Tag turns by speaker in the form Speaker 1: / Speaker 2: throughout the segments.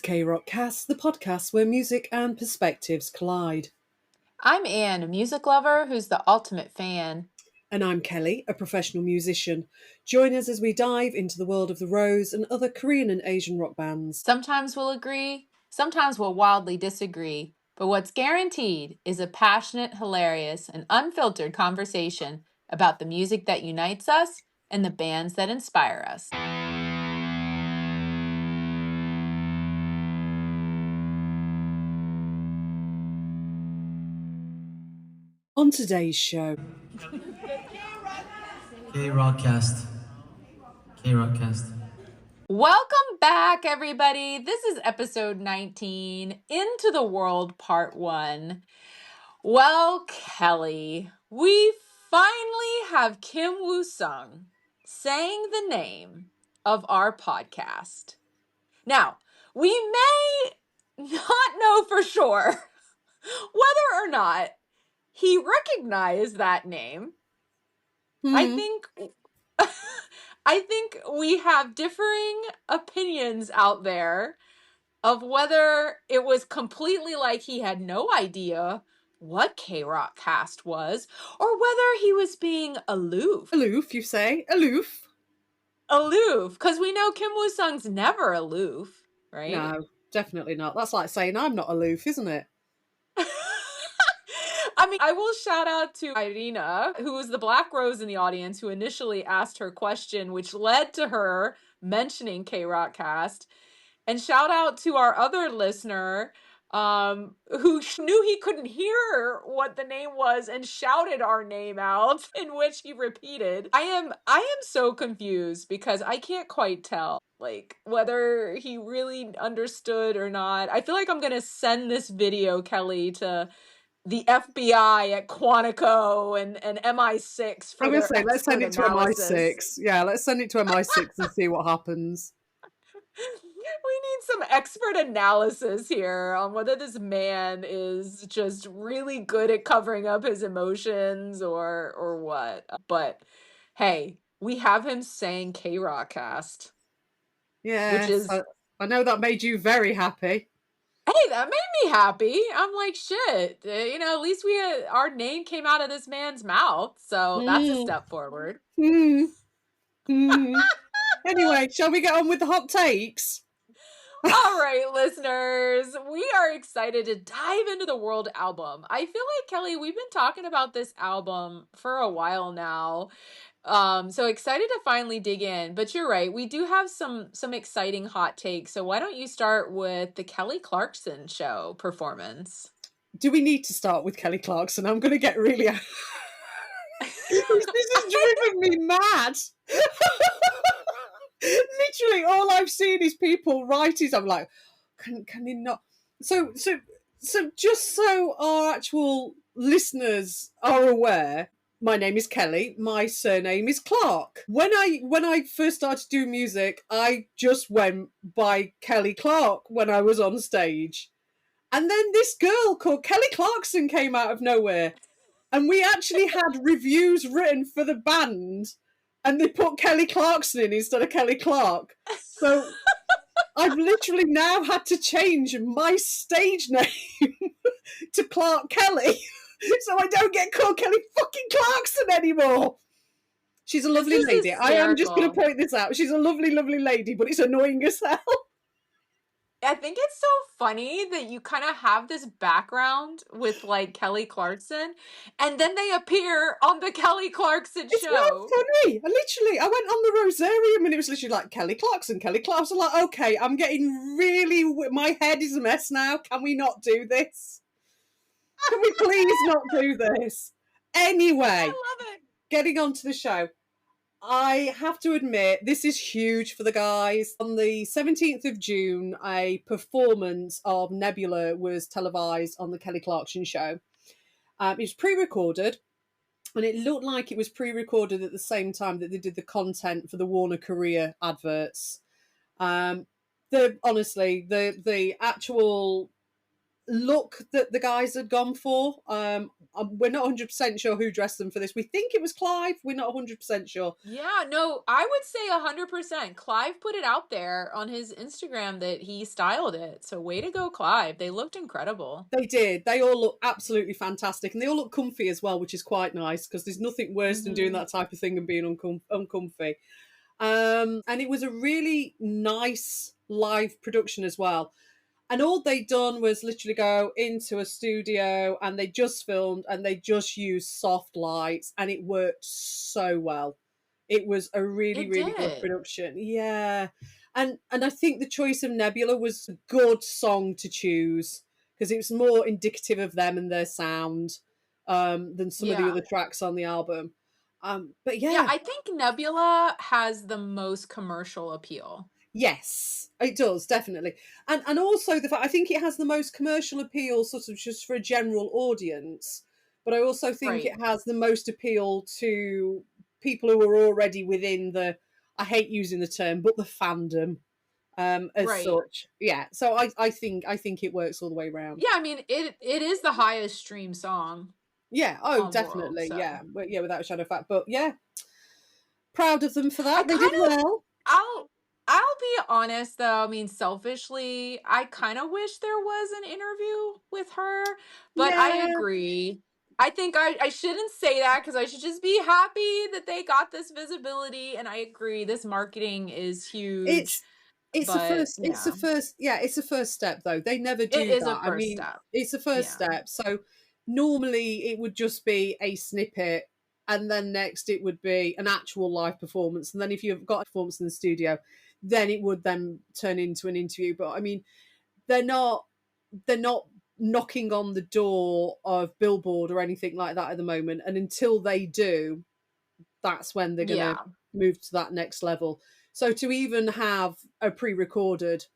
Speaker 1: K-Rock Cast, the podcast where music and perspectives collide.
Speaker 2: I'm Anne, a music lover who's the ultimate fan.
Speaker 1: And I'm Kelly, a professional musician. Join us as we dive into the world of the Rose and other Korean and Asian rock bands.
Speaker 2: Sometimes we'll agree, sometimes we'll wildly disagree, but what's guaranteed is a passionate, hilarious, and unfiltered conversation about the music that unites us and the bands that inspire us.
Speaker 1: On today's show,
Speaker 3: K-Rockcast. K-Rockcast.
Speaker 2: Welcome back, everybody. This is episode 19, Into the World, part 1. Well, Kelly, we finally have Kim Woo-sung saying the name of our podcast. Now, we may not know for sure whether or not he recognized that name. I think we have differing opinions out there of whether it was completely like he had no idea what K-Rock Cast was, or whether he was being aloof.
Speaker 1: Aloof, you say? Aloof?
Speaker 2: Aloof, because we know Kim Woo-sung's never aloof, right?
Speaker 1: No, definitely not. That's like saying I'm not aloof, isn't it?
Speaker 2: I mean, I will shout out to Irina, who was the Black Rose in the audience, who initially asked her question, which led to her mentioning K-Rock Cast. And shout out to our other listener, who knew he couldn't hear what the name was and shouted our name out, in which he repeated. I am so confused because I can't quite tell, like, whether he really understood or not. I feel like I'm gonna send this video, Kelly, to the FBI at Quantico and MI6 for
Speaker 1: I'm going to say,
Speaker 2: their
Speaker 1: let's send it to
Speaker 2: analysis.
Speaker 1: MI6. Yeah, let's send it to MI6 and see what happens.
Speaker 2: We need some expert analysis here on whether this man is just really good at covering up his emotions or what. But hey, we have him saying K-Rock Cast.
Speaker 1: Yeah,
Speaker 2: which is
Speaker 1: I know that made you very happy.
Speaker 2: Hey, that made me happy. I'm like, shit. At least our name came out of this man's mouth, so that's a step forward.
Speaker 1: Anyway, shall we get on with the hot takes?
Speaker 2: All right, listeners, we are excited to dive into the World album. I feel like, Kelly, we've been talking about this album for a while now. So excited to finally dig in. But you're right, we do have some exciting hot takes. So why don't you start with the Kelly Clarkson show performance?
Speaker 1: Do we need to start with Kelly Clarkson? I'm going to get really... This has driven me mad. Literally, all I've seen is people write is, I'm like, can you not? So just so our actual listeners are aware, my name is Kelly. My surname is Clark. When I first started doing music, I just went by Kelly Clark when I was on stage. And then this girl called Kelly Clarkson came out of nowhere. And we actually had reviews written for the band, and they put Kelly Clarkson in instead of Kelly Clark. So I've literally now had to change my stage name to Clark Kelly, so I don't get called Kelly fucking Clarkson anymore. She's a lovely lady.
Speaker 2: Hysterical.
Speaker 1: I am just going to point this out. She's a lovely, lovely lady, but it's annoying as hell.
Speaker 2: I think it's so funny that you kind of have this background with like Kelly Clarkson, and then they appear on the Kelly Clarkson show.
Speaker 1: It's not funny. I went on the Rosarium and it was literally like Kelly Clarkson. I'm like, okay, I'm getting really... My head is a mess now. Can we not do this? Can we please not do this? Anyway,
Speaker 2: I love it.
Speaker 1: Getting on to the show. I have to admit, this is huge for the guys. On the 17th of June, a performance of Nebula was televised on the Kelly Clarkson show. It was pre-recorded, and it looked like it was pre-recorded at the same time that they did the content for the Warner Korea adverts. The actual look that the guys had gone for. We're not 100% sure who dressed them for this. We think it was Clive. We're not 100% sure.
Speaker 2: Yeah, no, I would say 100%. Clive put it out there on his Instagram that he styled it. So way to go, Clive. They looked incredible.
Speaker 1: They did. They all look absolutely fantastic, and they all look comfy as well, which is quite nice because there's nothing worse than doing that type of thing and being uncomfy. And it was a really nice live production as well. And all they'd done was literally go into a studio and they just filmed and they just used soft lights and it worked so well. It was a really,
Speaker 2: It
Speaker 1: really good
Speaker 2: did.
Speaker 1: production. Yeah. And I think the choice of Nebula was a good song to choose because it was more indicative of them and their sound than some of the
Speaker 2: Yeah.
Speaker 1: other tracks on the album. But
Speaker 2: Yeah,
Speaker 1: yeah,
Speaker 2: I think Nebula has the most commercial appeal.
Speaker 1: yes, it does definitely, and also the fact I think it has the most commercial appeal, sort of just for a general audience. But I also think
Speaker 2: Right.
Speaker 1: it has the most appeal to people who are already within the. I hate using the term, but the fandom as
Speaker 2: Right.
Speaker 1: such. Yeah, so I think it works all the way around.
Speaker 2: Yeah, I mean it is the highest stream song
Speaker 1: Yeah, oh,
Speaker 2: on World,
Speaker 1: definitely,
Speaker 2: so
Speaker 1: yeah, yeah, without a shadow of fact. But yeah, proud of them for
Speaker 2: I
Speaker 1: that. They did
Speaker 2: kind of
Speaker 1: well.
Speaker 2: I'll I'll be honest though, I mean selfishly, I kind of wish there was an interview with her, but I
Speaker 1: Yeah,
Speaker 2: agree. I think I shouldn't say that because I should just be happy that they got this visibility. And I agree, this marketing is huge.
Speaker 1: it's it's a
Speaker 2: But
Speaker 1: first it's a
Speaker 2: yeah,
Speaker 1: first yeah, it's a first step though. They never
Speaker 2: it
Speaker 1: do
Speaker 2: is a
Speaker 1: that. I
Speaker 2: first
Speaker 1: mean,
Speaker 2: step.
Speaker 1: it's a first
Speaker 2: Yeah.
Speaker 1: step. So normally it would just be a snippet and then next it would be an actual live performance. And then if you've got a performance in the studio, then it would then turn into an interview. But I mean, they're not they're not knocking on the door of Billboard or anything like that at the moment. And until they do, that's when they're gonna
Speaker 2: Yeah.
Speaker 1: move to that next level. So to even have a pre-recorded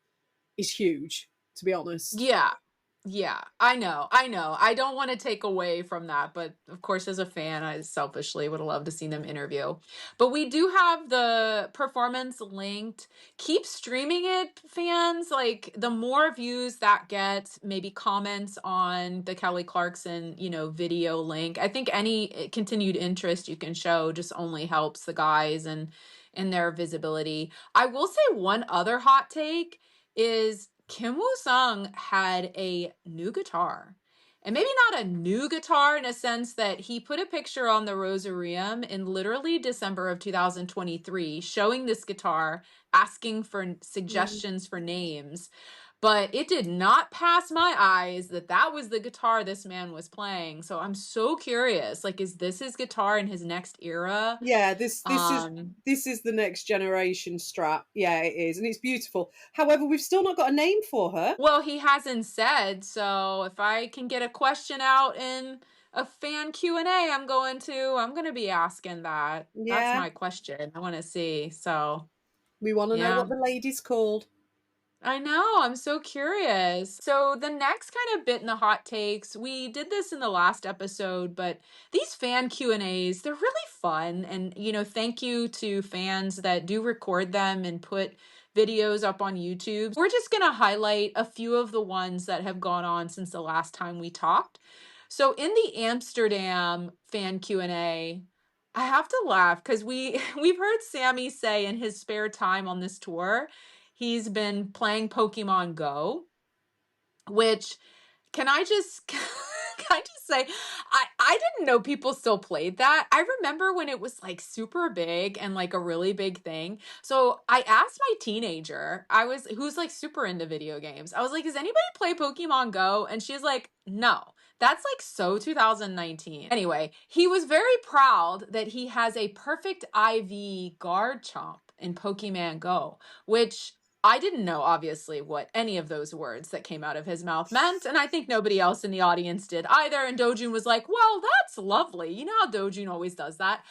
Speaker 1: is huge, to be honest.
Speaker 2: Yeah. Yeah. I know. I know. I don't want to take away from that, but of course as a fan, I selfishly would love to see them interview. But we do have the performance linked. Keep streaming it, fans. Like the more views that gets, maybe comments on the Kelly Clarkson, video link. I think any continued interest you can show just only helps the guys and their visibility. I will say one other hot take is Kim Woo Sung had a new guitar. And maybe not a new guitar in a sense that he put a picture on the Rosarium in literally December of 2023 showing this guitar, asking for
Speaker 1: Mm.
Speaker 2: suggestions for names. But it did not pass my eyes that that was the guitar this man was playing. So I'm so curious. Like, is this his guitar in his next era?
Speaker 1: Yeah, this is
Speaker 2: Um,
Speaker 1: this is the next generation strap. Yeah, it is, and it's beautiful. However, we've still not got a name for her.
Speaker 2: Well, he hasn't said, so if I can get a question out in a fan Q&A, I'm going to be asking that. That's
Speaker 1: Yeah,
Speaker 2: my question. I want to see. So,
Speaker 1: we want to know
Speaker 2: yeah.
Speaker 1: what the lady's called.
Speaker 2: I know, I'm so curious. So the next kind of bit in the hot takes, we did this in the last episode, but these fan Q&As, they're really fun. And, thank you to fans that do record them and put videos up on YouTube. We're just going to highlight a few of the ones that have gone on since the last time we talked. So in the Amsterdam fan Q&A, I have to laugh because we've heard Sammy say in his spare time on this tour, he's been playing Pokemon Go, which can I just can I just say I didn't know people still played that. I remember when it was like super big and like a really big thing. So I asked my teenager, who's like super into video games. I was like, "Does anybody play Pokemon Go?" And she's like, "No." That's like so 2019. Anyway, he was very proud that he has a perfect IV guard chomp in Pokemon Go, which I didn't know, obviously, what any of those words that came out of his mouth meant, and I think nobody else in the audience did either. And Dojun was like, "Well, that's lovely." You know how Dojun always does that.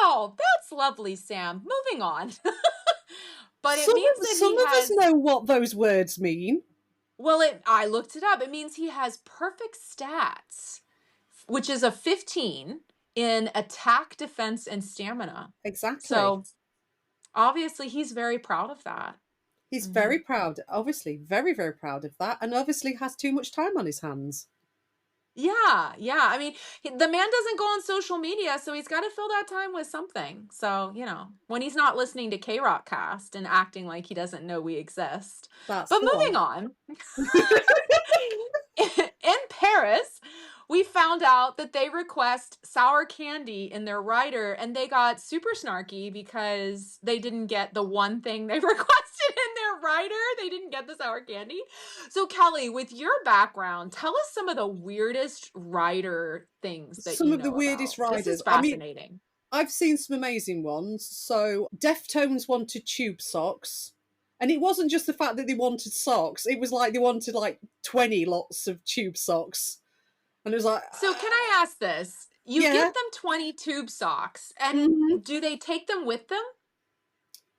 Speaker 2: "Wow, that's lovely, Sam. Moving on." But it means that
Speaker 1: Some
Speaker 2: he
Speaker 1: of us
Speaker 2: has,
Speaker 1: know what those words mean.
Speaker 2: well, I looked it up. It means he has perfect stats, which is a 15 in attack, defense, and stamina.
Speaker 1: Exactly.
Speaker 2: So obviously, he's very proud of that.
Speaker 1: He's very proud, obviously, very, very proud of that, and obviously has too much time on his hands.
Speaker 2: Yeah, yeah. I mean, the man doesn't go on social media, so he's got to fill that time with something. So, when he's not listening to K-Rock Cast and acting like he doesn't know we exist.
Speaker 1: That's
Speaker 2: But
Speaker 1: the one.
Speaker 2: moving on, in Paris, we found out that they request sour candy in their rider, and they got super snarky because they didn't get the one thing they requested in their rider. They didn't get the sour candy. So, Kelly, with your background, tell us some of the weirdest rider things that
Speaker 1: Some
Speaker 2: you
Speaker 1: of the
Speaker 2: know
Speaker 1: weirdest
Speaker 2: about. This is
Speaker 1: riders. I mean,
Speaker 2: fascinating.
Speaker 1: I've seen some amazing ones. So Deftones wanted tube socks. And it wasn't just the fact that they wanted socks. It was like they wanted like 20 lots of tube socks. And it was like...
Speaker 2: So can I ask this? You
Speaker 1: yeah.
Speaker 2: give them 20 tube socks, and do they take them with them?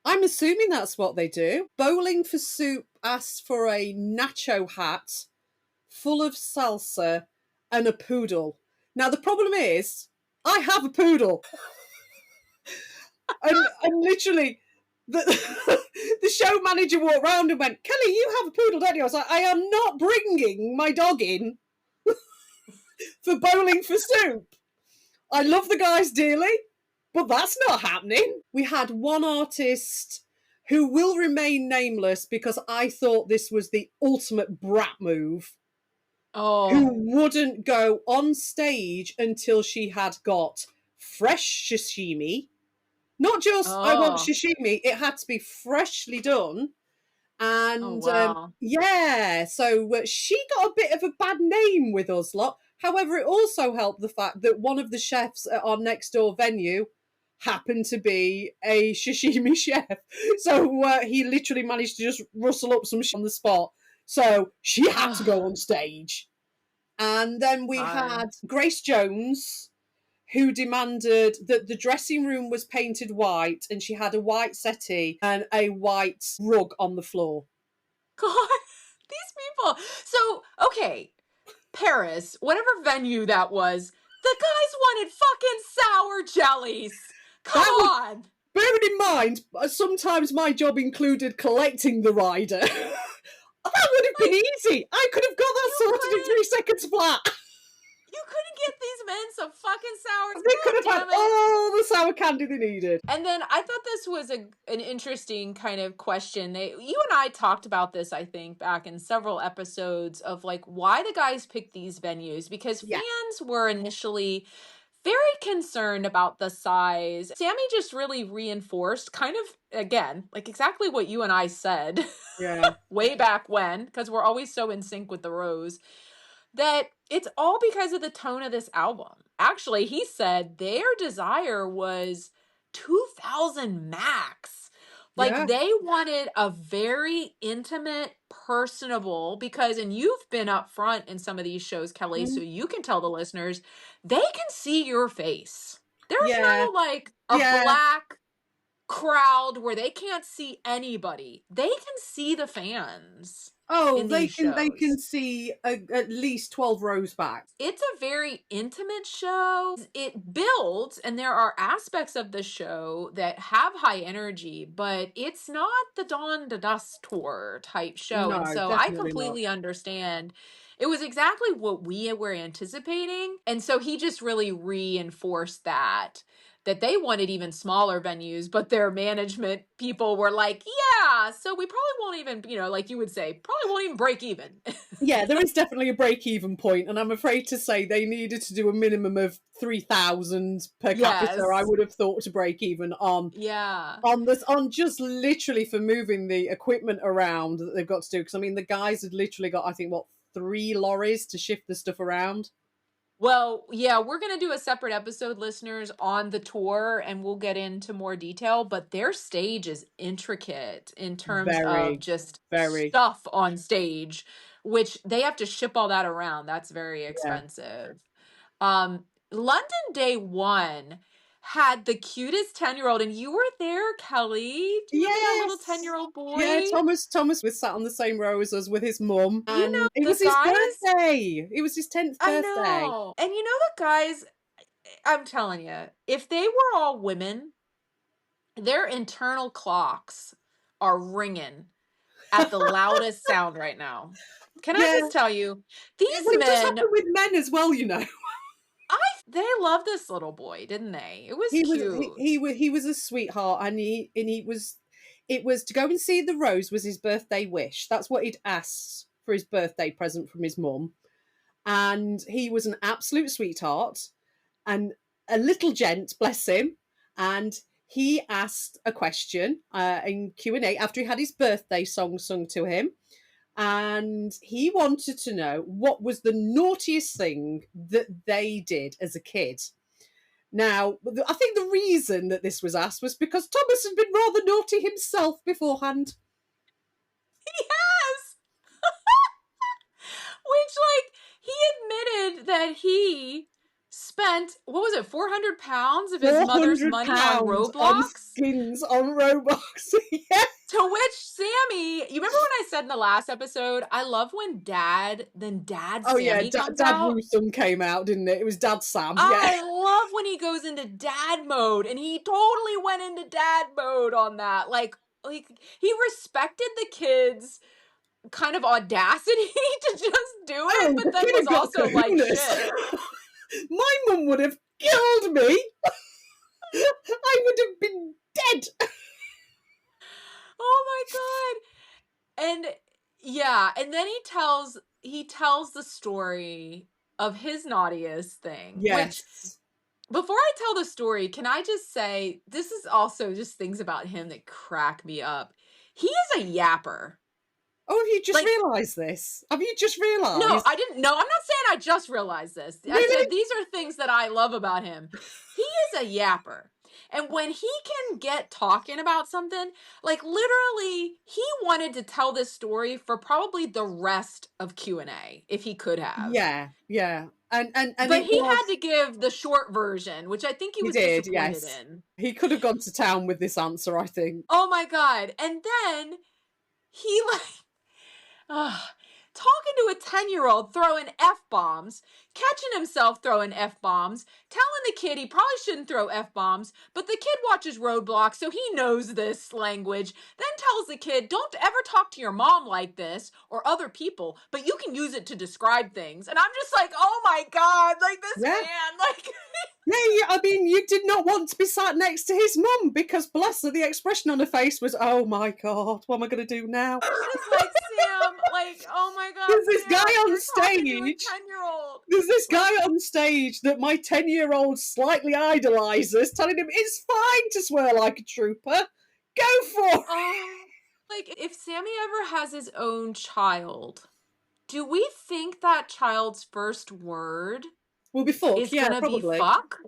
Speaker 1: I'm assuming that's what they do. Bowling for Soup asked for a nacho hat full of salsa and a poodle. Now, the problem is, I have a poodle. and literally, the show manager walked around and went, Kelly, you have a poodle, don't you? I was like, I am not bringing my dog in for Bowling for Soup. I love the guys dearly, but that's not happening. We had one artist who will remain nameless because I thought this was the ultimate brat move.
Speaker 2: Oh.
Speaker 1: Who wouldn't go on stage until she had got fresh sashimi. Not just, I want sashimi, it had to be freshly done. And yeah, so she got a bit of a bad name with us lot. However, it also helped the fact that one of the chefs at our next door venue happened to be a sashimi chef. So he literally managed to just rustle up some shit on the spot. So she had to go on stage. And then we had Grace Jones, who demanded that the dressing room was painted white and she had a white settee and a white rug on the floor.
Speaker 2: God, these people. So, okay, Paris, whatever venue that was, the guys wanted fucking sour jellies. Come on.
Speaker 1: Bearing in mind, sometimes my job included collecting the rider. That would have been easy. I could have got that sorted in 3 seconds flat.
Speaker 2: You couldn't get these men some fucking sour.
Speaker 1: They could have had all the sour candy they needed.
Speaker 2: And then I thought this was an interesting kind of question. You and I talked about this, I think, back in several episodes of like why the guys picked these venues, because fans were initially very concerned about the size. Sammy just really reinforced kind of, again, like exactly what you and I said way back when, because we're always so in sync with the Rose, that it's all because of the tone of this album. Actually, he said their desire was 2,000 max. Like they wanted a very intimate, personable, because, and you've been up front in some of these shows, Kelly, so you can tell the listeners, they can see your face. There's no like a black crowd where they can't see anybody. They can see the fans.
Speaker 1: Oh, they can see at least 12 rows back.
Speaker 2: It's a very intimate show. It builds, and there are aspects of the show that have high energy, but it's not the Dawn to Dusk tour type show.
Speaker 1: No,
Speaker 2: and so I completely understand. It was exactly what we were anticipating. And so he just really reinforced that they wanted even smaller venues, but their management people were like, yeah, so we probably won't even, like you would say, probably won't even break even.
Speaker 1: Yeah, there is definitely a break-even point, and I'm afraid to say they needed to do a minimum of 3,000 per capita, I would have thought, to break even on just literally for moving the equipment around that they've got to do. Because, I mean, the guys had literally got, I think, 3 lorries to shift the stuff around.
Speaker 2: Well, yeah, we're going to do a separate episode, listeners, on the tour, and we'll get into more detail, but their stage is intricate in terms of just stuff on stage, which they have to ship all that around. That's very expensive. London Day 1 had the cutest 10-year-old, and you were there, Kelly. Do you remember that little 10-year-old boy?
Speaker 1: Yeah, Thomas was sat on the same row as us with his mum. And it was his birthday. It was his 10th birthday.
Speaker 2: I know. And the guys, I'm telling you, if they were all women, their internal clocks are ringing. at the loudest sound right now. Can I just tell you, these
Speaker 1: Well, it does
Speaker 2: men,
Speaker 1: happen with men as well, you know.
Speaker 2: they love this little boy, didn't they? It was
Speaker 1: He was
Speaker 2: cute.
Speaker 1: he was a sweetheart, and he was, it was to go and see the rose was his birthday wish. That's what he'd asked for his birthday present from his mum, and he was an absolute sweetheart and a little gent, bless him. And he asked a question in Q&A after he had his birthday song sung to him, and he wanted to know what was the naughtiest thing that they did as a kid. Now, I think the reason that this was asked was because Thomas had been rather naughty himself beforehand.
Speaker 2: Yes! Which, like, he admitted that he spent, what was it, 400 pounds of his mother's money on
Speaker 1: £400
Speaker 2: Roblox?
Speaker 1: on skins on Roblox. Yeah.
Speaker 2: To which Sammy, you remember when I said in the last episode, I love when Dad
Speaker 1: Oh
Speaker 2: Sammy
Speaker 1: yeah,
Speaker 2: comes
Speaker 1: Dad
Speaker 2: out.
Speaker 1: Rusum came out, didn't it? It was Dad Sam.
Speaker 2: I
Speaker 1: Yeah.
Speaker 2: love when he goes into dad mode, and he totally went into dad mode on that. Like he respected the kids' kind of audacity to just do it, but then was also like, shit.
Speaker 1: My mum would have killed me. I would have been dead.
Speaker 2: Oh my god. And yeah, and then he tells the story of his naughtiest thing.
Speaker 1: Yes.
Speaker 2: Which, before I tell the story, can I just say, this is also just things about him that crack me up. He is a yapper.
Speaker 1: Oh, have you just
Speaker 2: Like,
Speaker 1: realised this? Have you just realised?
Speaker 2: No, I didn't. No, I'm not saying I just realized this. I
Speaker 1: Really?
Speaker 2: said these are things that I love about him. He is a yapper. And when he can get talking about something, like literally, he wanted to tell this story for probably the rest of Q&A, if he could have.
Speaker 1: Yeah. And
Speaker 2: but he had to give the short version, which I think he was disappointed in.
Speaker 1: He could have gone to town with this answer, I think.
Speaker 2: Oh my God. And then he talking to a 10-year-old throwing F-bombs, catching himself throwing F-bombs, telling the kid he probably shouldn't throw F-bombs, but the kid watches Roadblock, so he knows this language, then tells the kid, don't ever talk to your mom like this or other people, but you can use it to describe things. And I'm just like, oh my God, like this man, like...
Speaker 1: Yeah, I mean, you did not want to be sat next to his mum because, bless her, the expression on her face was, oh my God, what am I going to do now?
Speaker 2: Just like, Sam, like, oh my God,
Speaker 1: There's this
Speaker 2: Sam,
Speaker 1: guy on
Speaker 2: you're talking to a
Speaker 1: stage.
Speaker 2: 10-year-old.
Speaker 1: There's this guy on stage that my 10-year-old slightly idolises, telling him it's fine to swear like a trooper. Go for it.
Speaker 2: Like, if Sammy ever has his own child, do we think that child's first word
Speaker 1: will be fuck?
Speaker 2: Is
Speaker 1: yeah,
Speaker 2: gonna
Speaker 1: probably.
Speaker 2: be fuck?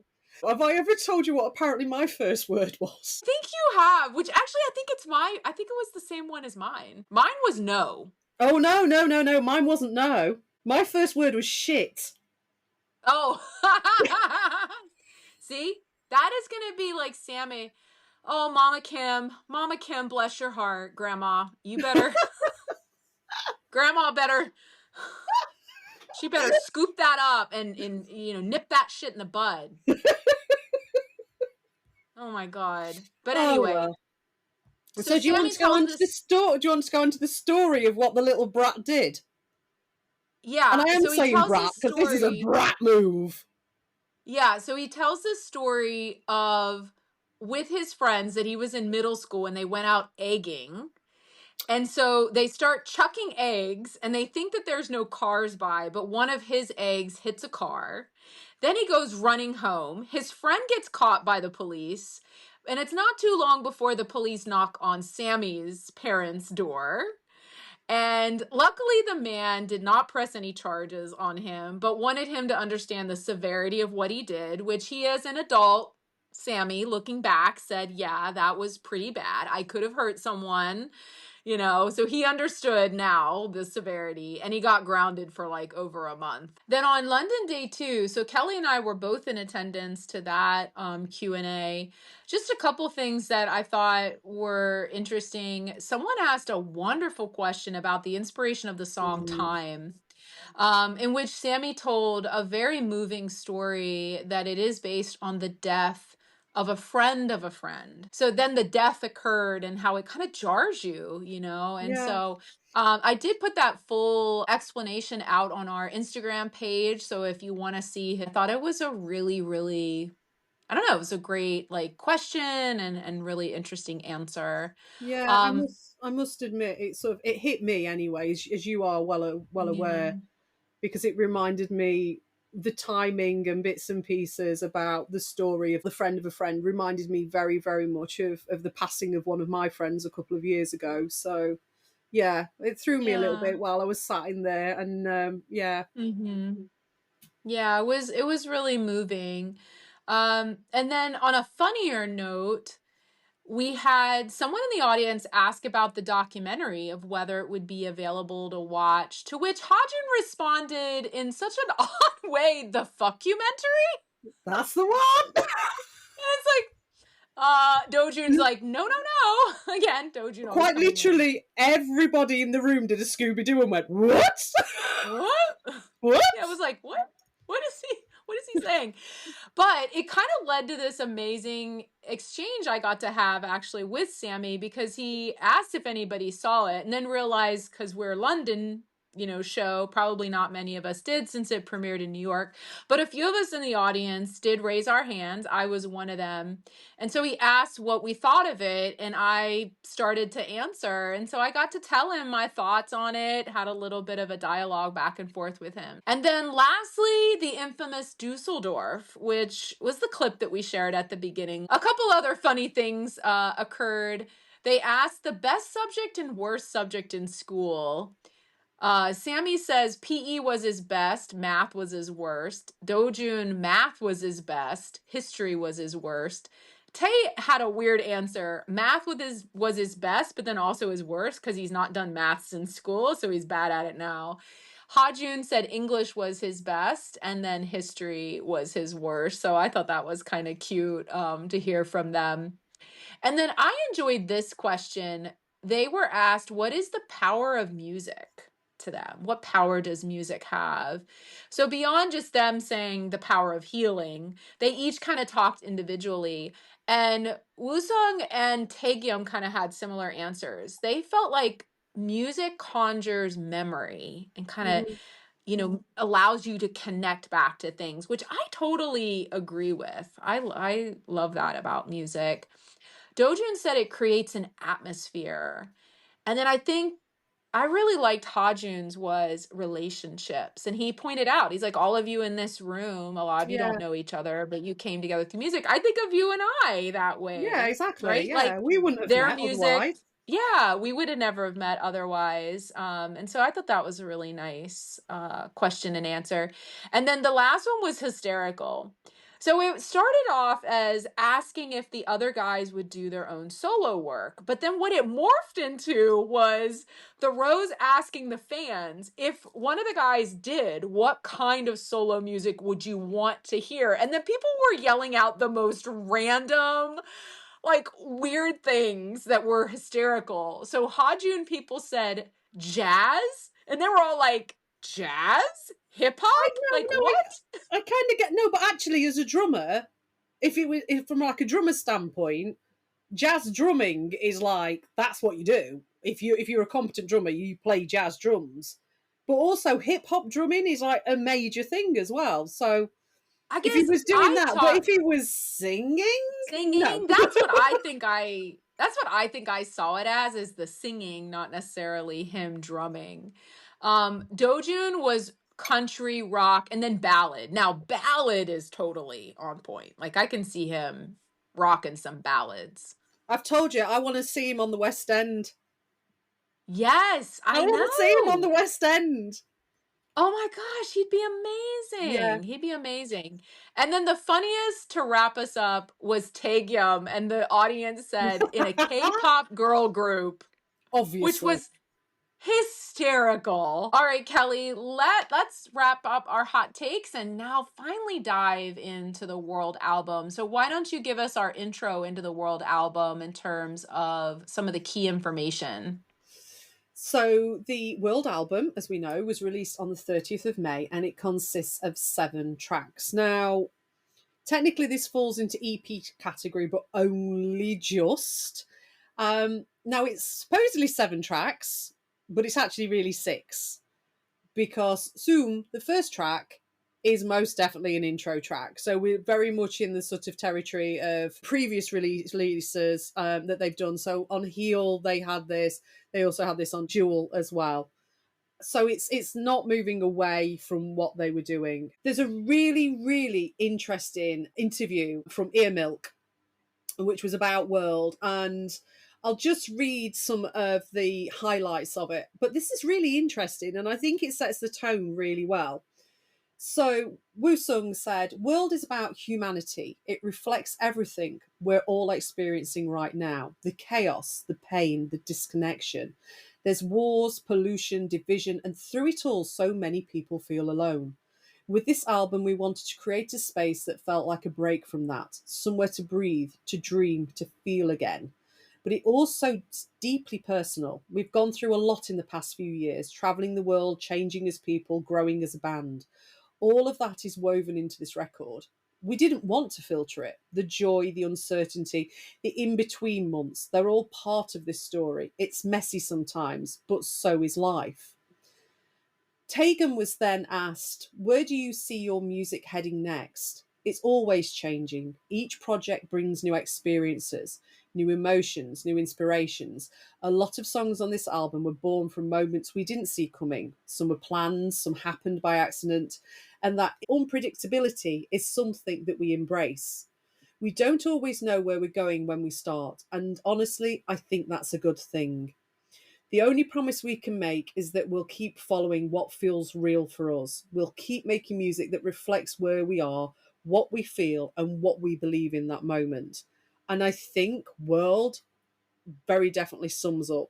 Speaker 1: Have I ever told you what apparently my first word was?
Speaker 2: I think you have, which actually I think it was the same one as mine. Mine was no.
Speaker 1: Oh, no. Mine wasn't no. My first word was shit.
Speaker 2: Oh. See? That is going to be like Sammy. Oh, Mama Kim, bless your heart, Grandma. You better... Grandma better... She better scoop that up and nip that shit in the bud. Oh my God. But anyway.
Speaker 1: So do you want to go into the story? Do you want to go into the story of what the little brat did?
Speaker 2: Yeah.
Speaker 1: And I am saying brat because this is a brat move.
Speaker 2: Yeah. So he tells this story of with his friends that he was in middle school and they went out egging. And so they start chucking eggs and they think that there's no cars by, but one of his eggs hits a car. Then he goes running home. His friend gets caught by the police. And it's not too long before the police knock on Sammy's parents' door. And luckily the man did not press any charges on him, but wanted him to understand the severity of what he did, which he as an adult, Sammy, looking back, said, yeah, that was pretty bad. I could have hurt someone. So he understood now the severity and he got grounded for like over a month. Then on London Day 2, so Kelly and I were both in attendance to that Q&A. Just a couple things that I thought were interesting. Someone asked a wonderful question about the inspiration of the song Time. In which Sammy told a very moving story that it is based on the death of a friend of a friend. So then the death occurred and how it kind of jars you, you know? And
Speaker 1: Yeah.
Speaker 2: so I did put that full explanation out on our Instagram page. So if you want to see, I thought it was a really, really, I don't know, it was a great like question and really interesting answer.
Speaker 1: Yeah,
Speaker 2: Um,
Speaker 1: I must admit it sort of it hit me anyway, as you are well
Speaker 2: yeah.
Speaker 1: aware, because it reminded me the timing and bits and pieces about the story of the friend of a friend reminded me very, very much of the passing of one of my friends a couple of years ago. So yeah, it threw me a little
Speaker 2: Yeah.
Speaker 1: bit while I was sat in there, and yeah,
Speaker 2: Hmm. Yeah, it was really moving. And then on a funnier note, we had someone in the audience ask about the documentary of whether it would be available to watch, to which Hajin responded in such an odd way, the fuckumentary?
Speaker 1: that's the one.
Speaker 2: And it's like, Dojun's like, no, no, no. Again, Dojun always
Speaker 1: Quite
Speaker 2: coming in.
Speaker 1: literally, everybody in the room did a Scooby Doo and went, "What?
Speaker 2: What?
Speaker 1: What?"
Speaker 2: Yeah, I was like, what? What is he saying? But it kind of led to this amazing exchange I got to have actually with Sammy, because he asked if anybody saw it and then realized, because we're London, show, probably not many of us did since it premiered in New York. But a few of us in the audience did raise our hands. I was one of them. And so he asked what we thought of it, and I started to answer. And so I got to tell him my thoughts on it, had a little bit of a dialogue back and forth with him. And then lastly, the infamous Dusseldorf, which was the clip that we shared at the beginning. A couple other funny things occurred. They asked the best subject and worst subject in school. Sammy says PE was his best, math was his worst. Dojun, math was his best, history was his worst. Tay had a weird answer. Math was his best, but then also his worst because he's not done maths in school, so he's bad at it now. Hajun said English was his best, and then history was his worst. So I thought that was kind of cute to hear from them. And then I enjoyed this question. They were asked, what is the power of music to them? What power does music have? So beyond just them saying the power of healing, they each kind of talked individually. And Wusong and Taegyum kind of had similar answers. They felt like music conjures memory and kind of,
Speaker 1: Mhm.
Speaker 2: allows you to connect back to things, which I totally agree with. I love that about music. Dojun said it creates an atmosphere. And then I think I really liked Hajun's was relationships. And he pointed out, he's like, all of you in this room, a lot of you
Speaker 1: Yeah,
Speaker 2: don't know each other, but you came together through music. I think of you and I that
Speaker 1: yeah,
Speaker 2: way,
Speaker 1: exactly.
Speaker 2: right? Like
Speaker 1: Yeah, we wouldn't have
Speaker 2: their
Speaker 1: met
Speaker 2: music.
Speaker 1: otherwise.
Speaker 2: Yeah, we would have never have met otherwise. And so I thought that was a really nice question and answer. And then the last one was hysterical. So it started off as asking if the other guys would do their own solo work. But then what it morphed into was the Rose asking the fans, if one of the guys did, what kind of solo music would you want to hear? And then people were yelling out the most random, like weird things that were hysterical. So Hajun people said jazz, and they were all like, jazz? Hip
Speaker 1: I
Speaker 2: hop?
Speaker 1: no,
Speaker 2: Like
Speaker 1: no,
Speaker 2: what?
Speaker 1: I kind of get no, but actually, as a drummer, if from like a drummer standpoint, jazz drumming is like that's what you do. If you're a competent drummer, you play jazz drums. But also hip hop drumming is like a major thing as well. So
Speaker 2: I
Speaker 1: if he
Speaker 2: guess
Speaker 1: was doing
Speaker 2: I
Speaker 1: that, but if
Speaker 2: taught
Speaker 1: he was singing, no.
Speaker 2: singing. That's what I think I saw it as, is the singing, not necessarily him drumming. Dojun was country rock and then ballad. Now ballad is totally on point. Like I can see him rocking some ballads.
Speaker 1: I've told you, I want to see him on the West End.
Speaker 2: Yes,
Speaker 1: I
Speaker 2: I
Speaker 1: want to see him on the
Speaker 2: know.
Speaker 1: West End.
Speaker 2: Oh my gosh, he'd be
Speaker 1: Yeah.
Speaker 2: amazing. He'd be amazing. And then the funniest to wrap us up was Taegyum, and the audience said in a K-pop girl group, which
Speaker 1: Obviously.
Speaker 2: was hysterical. All right, Kelly, let's wrap up our hot takes and now finally dive into the World Album. So why don't you give us our intro into the World Album in terms of some of the key information?
Speaker 1: So the World Album, as we know, was released on the 30th of May and it consists of 7 tracks. Now, Technically, this falls into EP category, but only just. Now, it's supposedly 7 tracks, but it's actually really 6. Because Zoom, the first track, is most definitely an intro track. So we're very much in the sort of territory of previous releases that they've done. So on Heal, they had this. They also had this on Jewel as well. So it's not moving away from what they were doing. There's a really, really interesting interview from Ear Milk, which was about WRLD, and I'll just read some of the highlights of it. But this is really interesting, and I think it sets the tone really well. So Woo Sung said, WRLD is about humanity. It reflects everything we're all experiencing right now. The chaos, the pain, the disconnection. There's wars, pollution, division, and through it all, so many people feel alone. With this album, we wanted to create a space that felt like a break from that, somewhere to breathe, to dream, to feel again. But it also deeply personal. We've gone through a lot in the past few years, traveling the world, changing as people, growing as a band. All of that is woven into this record. We didn't want to filter it. The joy, the uncertainty, the in-between months, they're all part of this story. It's messy sometimes, but so is life. Tegan was then asked, where do you see your music heading next? It's always changing. Each project brings new experiences, new emotions, new inspirations. A lot of songs on this album were born from moments we didn't see coming. Some were planned, some happened by accident. And that unpredictability is something that we embrace. We don't always know where we're going when we start. And honestly, I think that's a good thing. The only promise we can make is that we'll keep following what feels real for us. We'll keep making music that reflects where we are, what we feel, and what we believe in that moment. And I think WRLD very definitely sums up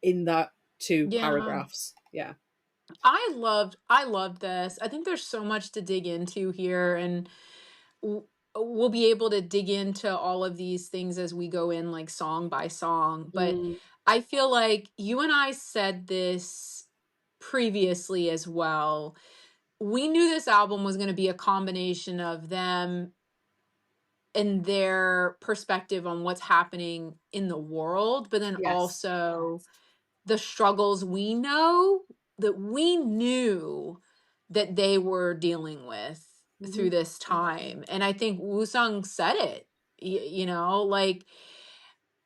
Speaker 1: in that 2
Speaker 2: Yeah.
Speaker 1: paragraphs. Yeah.
Speaker 2: I loved this. I think there's so much to dig into here, and we'll be able to dig into all of these things as we go in, like song by song. But
Speaker 1: Mm,
Speaker 2: I feel like you and I said this previously as well. We knew this album was going to be a combination of them and their perspective on what's happening in the world, but then
Speaker 1: yes.
Speaker 2: also the struggles we know that we knew that they were dealing with
Speaker 1: Hmm.
Speaker 2: through this time. And I think Woo-sung said it, like,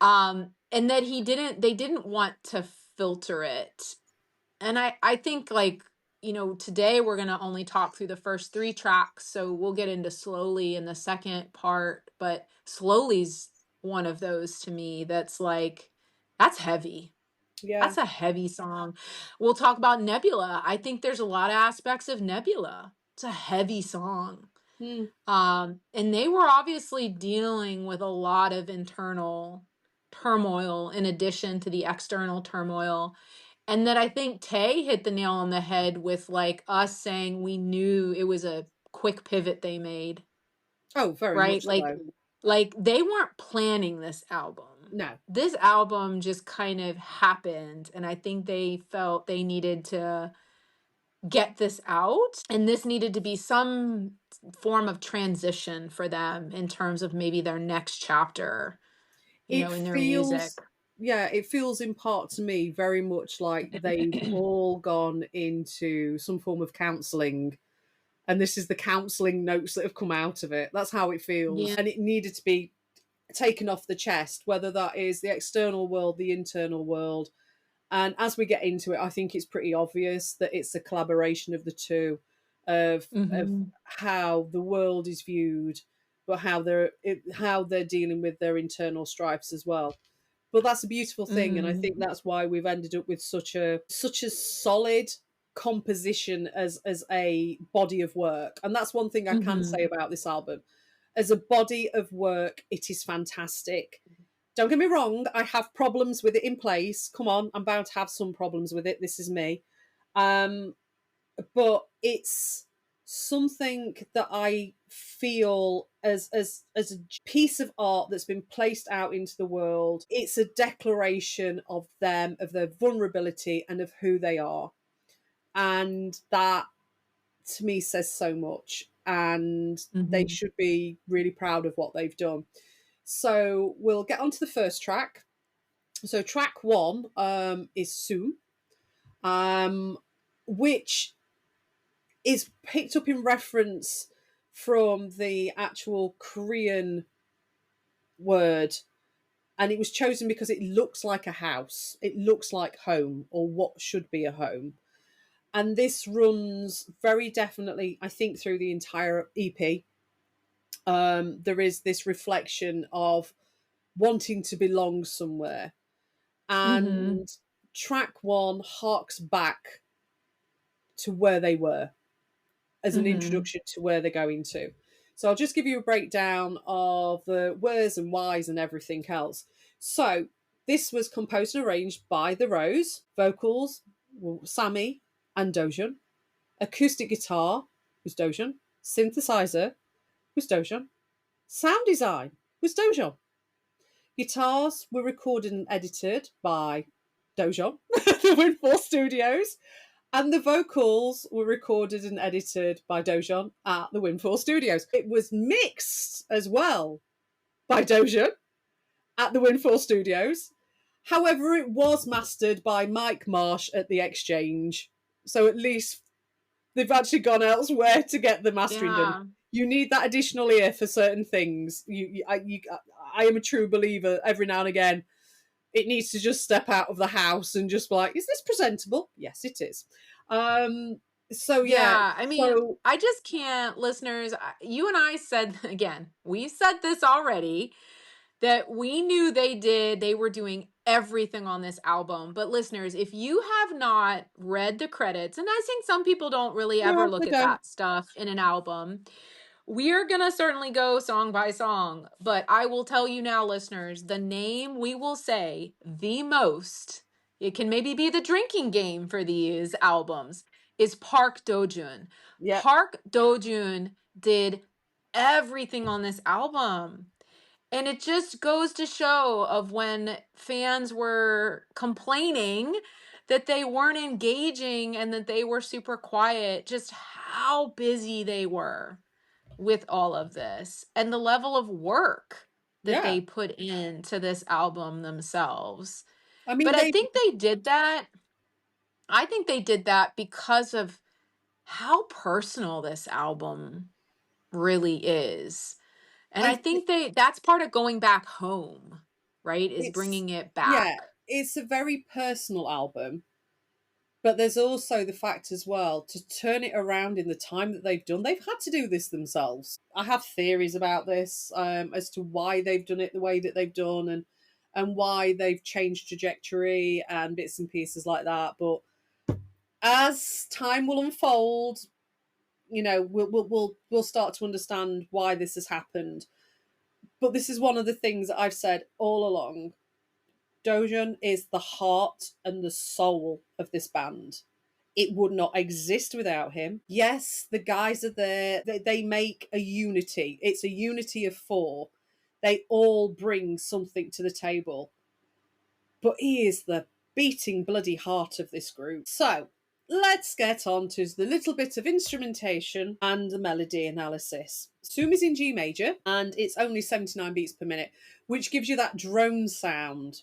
Speaker 2: and that they didn't want to filter it. And I think, like, today we're going to only talk through the first 3 tracks, so we'll get into Slowly in the second part, but Slowly's one of those to me that's like, that's heavy.
Speaker 1: Yeah.
Speaker 2: That's a heavy song. We'll talk about Nebula. I think there's a lot of aspects of Nebula. It's a heavy song.
Speaker 1: Mm.
Speaker 2: And they were obviously dealing with a lot of internal turmoil in addition to the external turmoil. And that I think Tay hit the nail on the head with, like, us saying we knew it was a quick pivot they made,
Speaker 1: Oh, very
Speaker 2: right?
Speaker 1: much
Speaker 2: Like
Speaker 1: so.
Speaker 2: like they weren't planning this album.
Speaker 1: No.
Speaker 2: This album just kind of happened, and I think they felt they needed to get this out, and this needed to be some form of transition for them in terms of maybe their next chapter,
Speaker 1: It
Speaker 2: in their music.
Speaker 1: feels, yeah, it feels in part to me very much like they've all gone into some form of counselling, and this is the counselling notes that have come out of it. That's how it feels.
Speaker 2: Yeah.
Speaker 1: And it needed to be taken off the chest, whether that is the external world, the internal world. And as we get into it, I think it's pretty obvious that it's a collaboration of the two, of
Speaker 2: Hmm.
Speaker 1: how the world is viewed, but how they're dealing with their internal stripes as well. But that's a beautiful thing, and I
Speaker 2: Hmm.
Speaker 1: think that's why we've ended up with such a solid composition as a body of work. And that's one thing I can say
Speaker 2: Hmm.
Speaker 1: about this album. As a body of work, it is fantastic. Don't get me wrong, I have problems with it in place. Come on, I'm bound to have some problems with it. This is me. Um, but it's something that I feel as a piece of art that's been placed out into the world. It's a declaration of them, of their vulnerability, and of who they are, and that to me says so much. and they
Speaker 2: Mm-hmm.
Speaker 1: should be really proud of what they've done. So we'll get on to the first track. So track one is Soon, which is picked up in reference from the actual Korean word, and it was chosen because it looks like a house. It looks like home, or what should be a home. And this runs very definitely, I think, through the entire EP. There is this reflection of wanting to belong somewhere.
Speaker 2: Mm-hmm.
Speaker 1: And track one harks back to where they were as an
Speaker 2: Mm-hmm.
Speaker 1: introduction to where they're going to. So I'll just give you a breakdown of the wheres and whys and everything else. So this was composed and arranged by The Rose, vocals Sammy and Dojun, acoustic guitar was Dojun, synthesizer was Dojun, sound design was Dojun. Guitars were recorded and edited by Dojun, the Windfall Studios, and the vocals were recorded and edited by Dojun at the Windfall Studios. It was mixed as well by Dojun at the Windfall Studios. However, it was mastered by Mike Marsh at the Exchange. So at least they've actually gone elsewhere to get the mastering done.
Speaker 2: Yeah.
Speaker 1: You need that additional ear for certain things. I am a true believer. Every now and again, it needs to just step out of the house and just be like, is this presentable? Yes, it is. So yeah,
Speaker 2: Yeah, I mean,
Speaker 1: so
Speaker 2: I just can't, listeners. You and I said, again, we said this already, that we knew they were doing everything on this album. But listeners, if you have not read the credits, and I think some people don't really ever
Speaker 1: no,
Speaker 2: look
Speaker 1: I
Speaker 2: at
Speaker 1: don't.
Speaker 2: that stuff in an album, we're going to certainly go song by song. But I will tell you now, listeners, the name we will say the most, it can maybe be the drinking game for these albums, is Park Dojun.
Speaker 1: Yeah,
Speaker 2: Park Dojun did everything on this album. And it just goes to show of when fans were complaining that they weren't engaging and that they were super quiet, just how busy they were with all of this and the level of work that
Speaker 1: yeah.
Speaker 2: they put into this album themselves.
Speaker 1: I mean,
Speaker 2: But I
Speaker 1: they
Speaker 2: think they did that. I think they did that because of how personal this album really is. And I
Speaker 1: I
Speaker 2: think that's part of going back home, right? Is
Speaker 1: it's
Speaker 2: bringing it
Speaker 1: yeah,
Speaker 2: back.
Speaker 1: it's a very personal album, but there's also the fact as well to turn it around in the time that they've done. They've had to do this themselves. I have theories about this as to why they've done it the way that they've done, and why they've changed trajectory and bits and pieces like that. But as time will unfold, we'll start to understand why this has happened. But this is one of the things that I've said all along. Dojun is the heart and the soul of this band. It would not exist without him. Yes, the guys are there. They make a unity. It's a unity of four. They all bring something to the table. But he is the beating bloody heart of this group. So let's get on to the little bit of instrumentation and the melody analysis. Soom is in G major and it's only 79 beats per minute, which gives you that drone sound.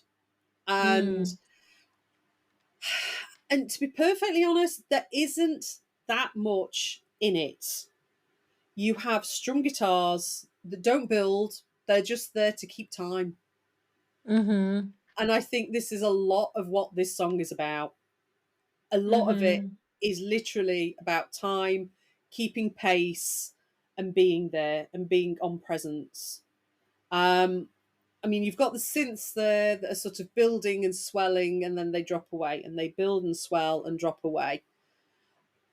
Speaker 1: And
Speaker 2: Mm,
Speaker 1: and to be perfectly honest, there isn't that much in it. You have strum guitars that don't build, they're just there to keep time.
Speaker 2: mm-hmm.
Speaker 1: And I think this is a lot of what this song is about. A lot of it
Speaker 2: Mm-hmm.
Speaker 1: is literally about time, keeping pace, and being there and being on presence. Um, I mean, you've got the synths there that are sort of building and swelling, and then they drop away, and they build and swell and drop away.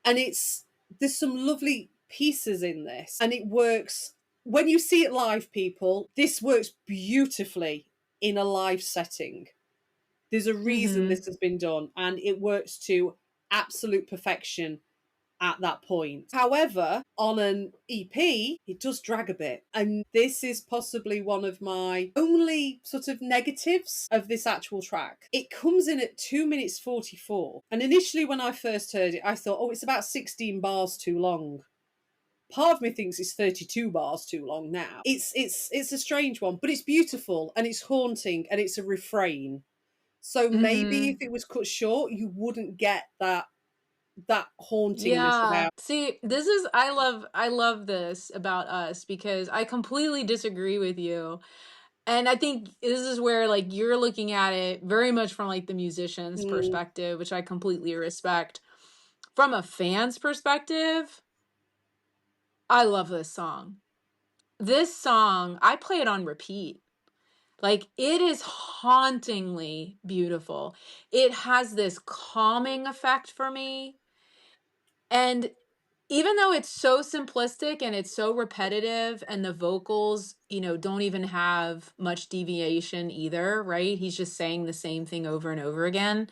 Speaker 1: And there's some lovely pieces in this, and it works when you see it live. People, this works beautifully in a live setting. There's a reason
Speaker 2: Mm-hmm.
Speaker 1: this has been done, and it works to absolute perfection at that point. However, on an EP, it does drag a bit. And this is possibly one of my only sort of negatives of this actual track. It comes in at 2 minutes 44. And initially, when I first heard it, I thought, oh, it's about 16 bars too long. Part of me thinks it's 32 bars too long now. It's a strange one, but it's beautiful and it's haunting and it's a refrain. So maybe if
Speaker 2: Mhm.
Speaker 1: it was cut short, you wouldn't get that hauntingness
Speaker 2: Yeah.
Speaker 1: about.
Speaker 2: See, this is I love this about us because I completely disagree with you. And I think this is where like you're looking at it very much from like the musician's
Speaker 1: Mm,
Speaker 2: perspective, which I completely respect. From a fan's perspective, I love this song. This song, I play it on repeat. Like it is hauntingly beautiful. It has this calming effect for me. And even though it's so simplistic and it's so repetitive and the vocals, don't even have much deviation either, right? He's just saying the same thing over and over again.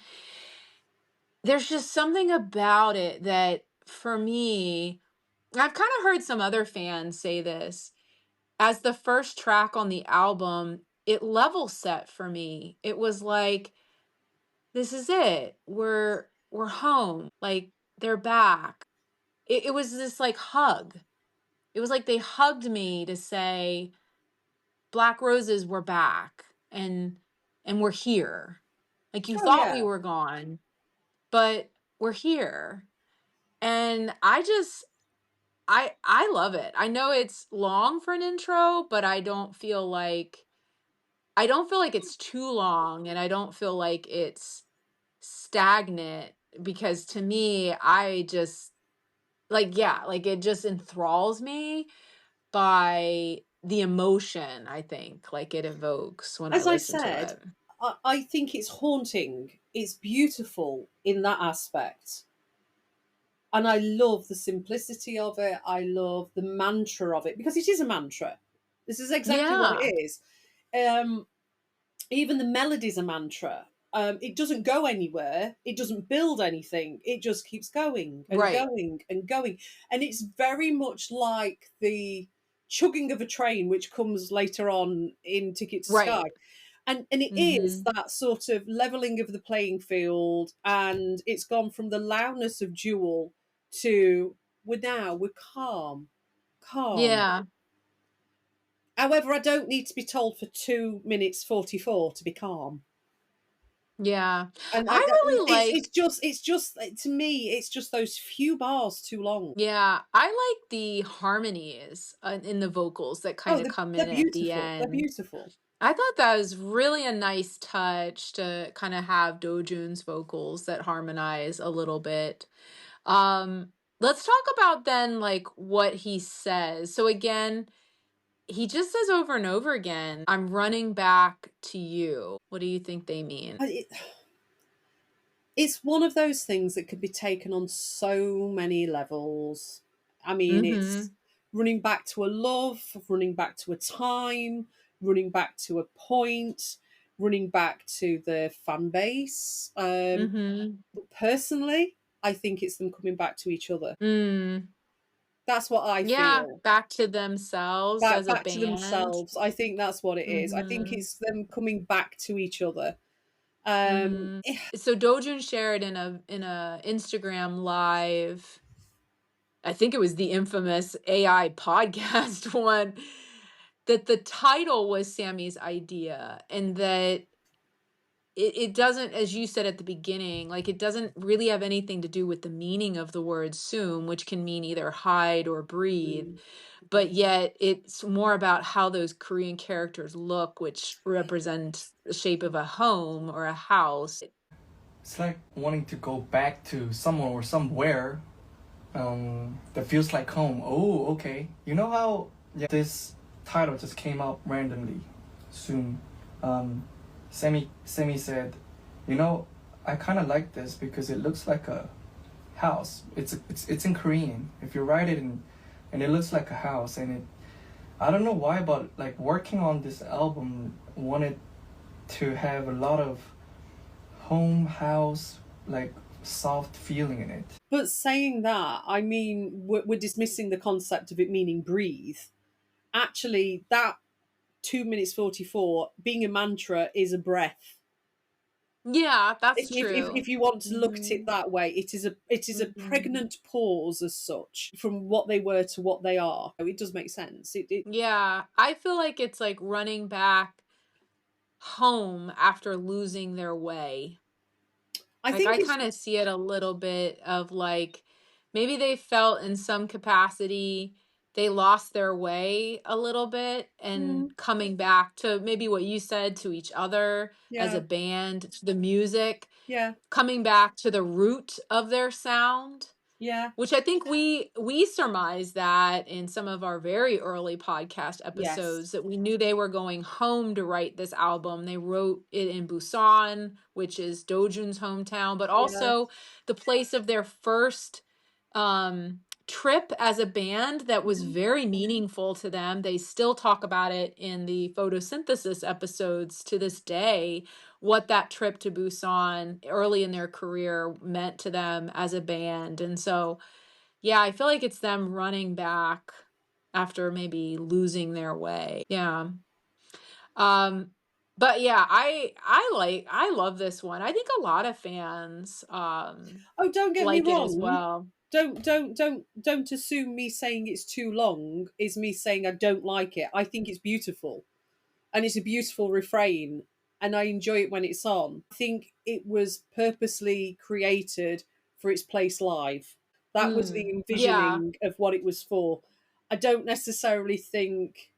Speaker 2: There's just something about it that for me, I've kind of heard some other fans say this. As the first track on the album, it level set for me. It was like, this is it. We're home. Like they're back. It was this like hug. It was like they hugged me to say, Black Roses, we're back and we're here. Like you
Speaker 1: oh
Speaker 2: thought we
Speaker 1: yeah.
Speaker 2: were gone, but we're here. And I love it. I know it's long for an intro, but I don't feel like it's too long and I don't feel like it's stagnant because to me I just like yeah, like it just enthralls me by the emotion, I think, like it evokes when I
Speaker 1: As I
Speaker 2: listen to
Speaker 1: said,
Speaker 2: it.
Speaker 1: I think it's haunting. It's beautiful in that aspect. And I love the simplicity of it. I love the mantra of it because it is a mantra. This is exactly what it
Speaker 2: Yeah.
Speaker 1: is. Um, Even the melody's a mantra. It doesn't go anywhere. It doesn't build anything. It just keeps going and
Speaker 2: Right.
Speaker 1: going and going. And it's very much like the chugging of a train, which comes later on in Ticket to Sky.
Speaker 2: Right.
Speaker 1: And it is
Speaker 2: Mhm.
Speaker 1: that sort of leveling of the playing field. And it's gone from the loudness of Jewel to we're calm, calm.
Speaker 2: Yeah.
Speaker 1: However, I don't need to be told for 2 minutes 44 to be calm.
Speaker 2: Yeah.
Speaker 1: And
Speaker 2: I really
Speaker 1: it's
Speaker 2: like
Speaker 1: just to me, it's just those few bars too long.
Speaker 2: yeah, I like the harmonies in the vocals that kind
Speaker 1: Oh,
Speaker 2: of come
Speaker 1: they're
Speaker 2: in at the
Speaker 1: beautiful. They're
Speaker 2: end.
Speaker 1: beautiful.
Speaker 2: I thought that was really a nice touch to kind of have Dojun's vocals that harmonize a little bit. Um, let's talk about then like what he says. So again, he just says over and over again, I'm running back to you. What do you think they mean?
Speaker 1: It, it's one of those things that could be taken on so many levels. I mean, it's
Speaker 2: Mhm.
Speaker 1: running back to a love, running back to a time, running back to a point, running back to the fan base.
Speaker 2: Mhm.
Speaker 1: But personally, I think it's them coming back to each other.
Speaker 2: Mm.
Speaker 1: That's what I
Speaker 2: Yeah,
Speaker 1: feel.
Speaker 2: back to themselves as a
Speaker 1: Back to
Speaker 2: band.
Speaker 1: themselves. I think that's what it is. I think
Speaker 2: Mhm.
Speaker 1: it's them coming back to each other. Um,
Speaker 2: Mm.
Speaker 1: eh,
Speaker 2: So Dojun shared in a Instagram live. I think it was the infamous AI podcast one that the title was Sammy's idea and that it doesn't, as you said at the beginning, like it doesn't really have anything to do with the meaning of the word "sum," which can mean either hide or breathe,
Speaker 1: mm,
Speaker 2: but yet it's more about how those Korean characters look, which represent the shape of a home or a house.
Speaker 4: It's like wanting to go back to someone or somewhere that feels like home. Oh, okay. You know how this title just came up randomly soon. Semi said, you know, I kind of like this because it looks like a house. It's in Korean. If you write it in, and it looks like a house, and it, I don't know why, but like working on this album wanted to have a lot of home house like soft feeling in it.
Speaker 1: but saying that, I mean, we're dismissing the concept of it meaning breathe. Actually, that 2 minutes 44 being a mantra is a breath.
Speaker 2: Yeah, that's
Speaker 1: If
Speaker 2: true.
Speaker 1: you want to look at it
Speaker 2: Mhm.
Speaker 1: that way, it is a
Speaker 2: Mhm.
Speaker 1: pregnant pause as such from what they were to what they are. It does make sense.
Speaker 2: Yeah, I feel like it's like running back home after losing their way.
Speaker 1: I
Speaker 2: Like
Speaker 1: think
Speaker 2: I
Speaker 1: it's
Speaker 2: kind of see it a little bit of like maybe they felt in some capacity they lost their way a little bit and
Speaker 1: mm,
Speaker 2: coming back to maybe what you said to each other as a
Speaker 1: yeah,
Speaker 2: band, to the music,
Speaker 1: yeah,
Speaker 2: coming back to the root of their sound.
Speaker 1: yeah,
Speaker 2: Which I think we surmised that in some of our very early podcast
Speaker 1: yes,
Speaker 2: episodes that we knew they were going home to write this album. They wrote it in Busan, which is Dojun's hometown, but
Speaker 1: yeah,
Speaker 2: also the place of their first trip as a band that was
Speaker 1: mhm,
Speaker 2: very meaningful to them. They still talk about it in the photosynthesis episodes to this day, what that trip to Busan early in their career meant to them as a band. And so yeah, I feel like it's them running back after maybe losing their way. Yeah. Um but yeah, I love this one. I think a lot of fans
Speaker 1: oh, don't get me
Speaker 2: like it as
Speaker 1: wrong.
Speaker 2: well.
Speaker 1: Don't assume me saying it's too long is me saying I don't like it. I think it's beautiful, and it's a beautiful refrain, and I enjoy it when it's on. I think it was purposely created for its place live. That was the
Speaker 2: Yeah.
Speaker 1: envisioning of what it was for. I don't necessarily think.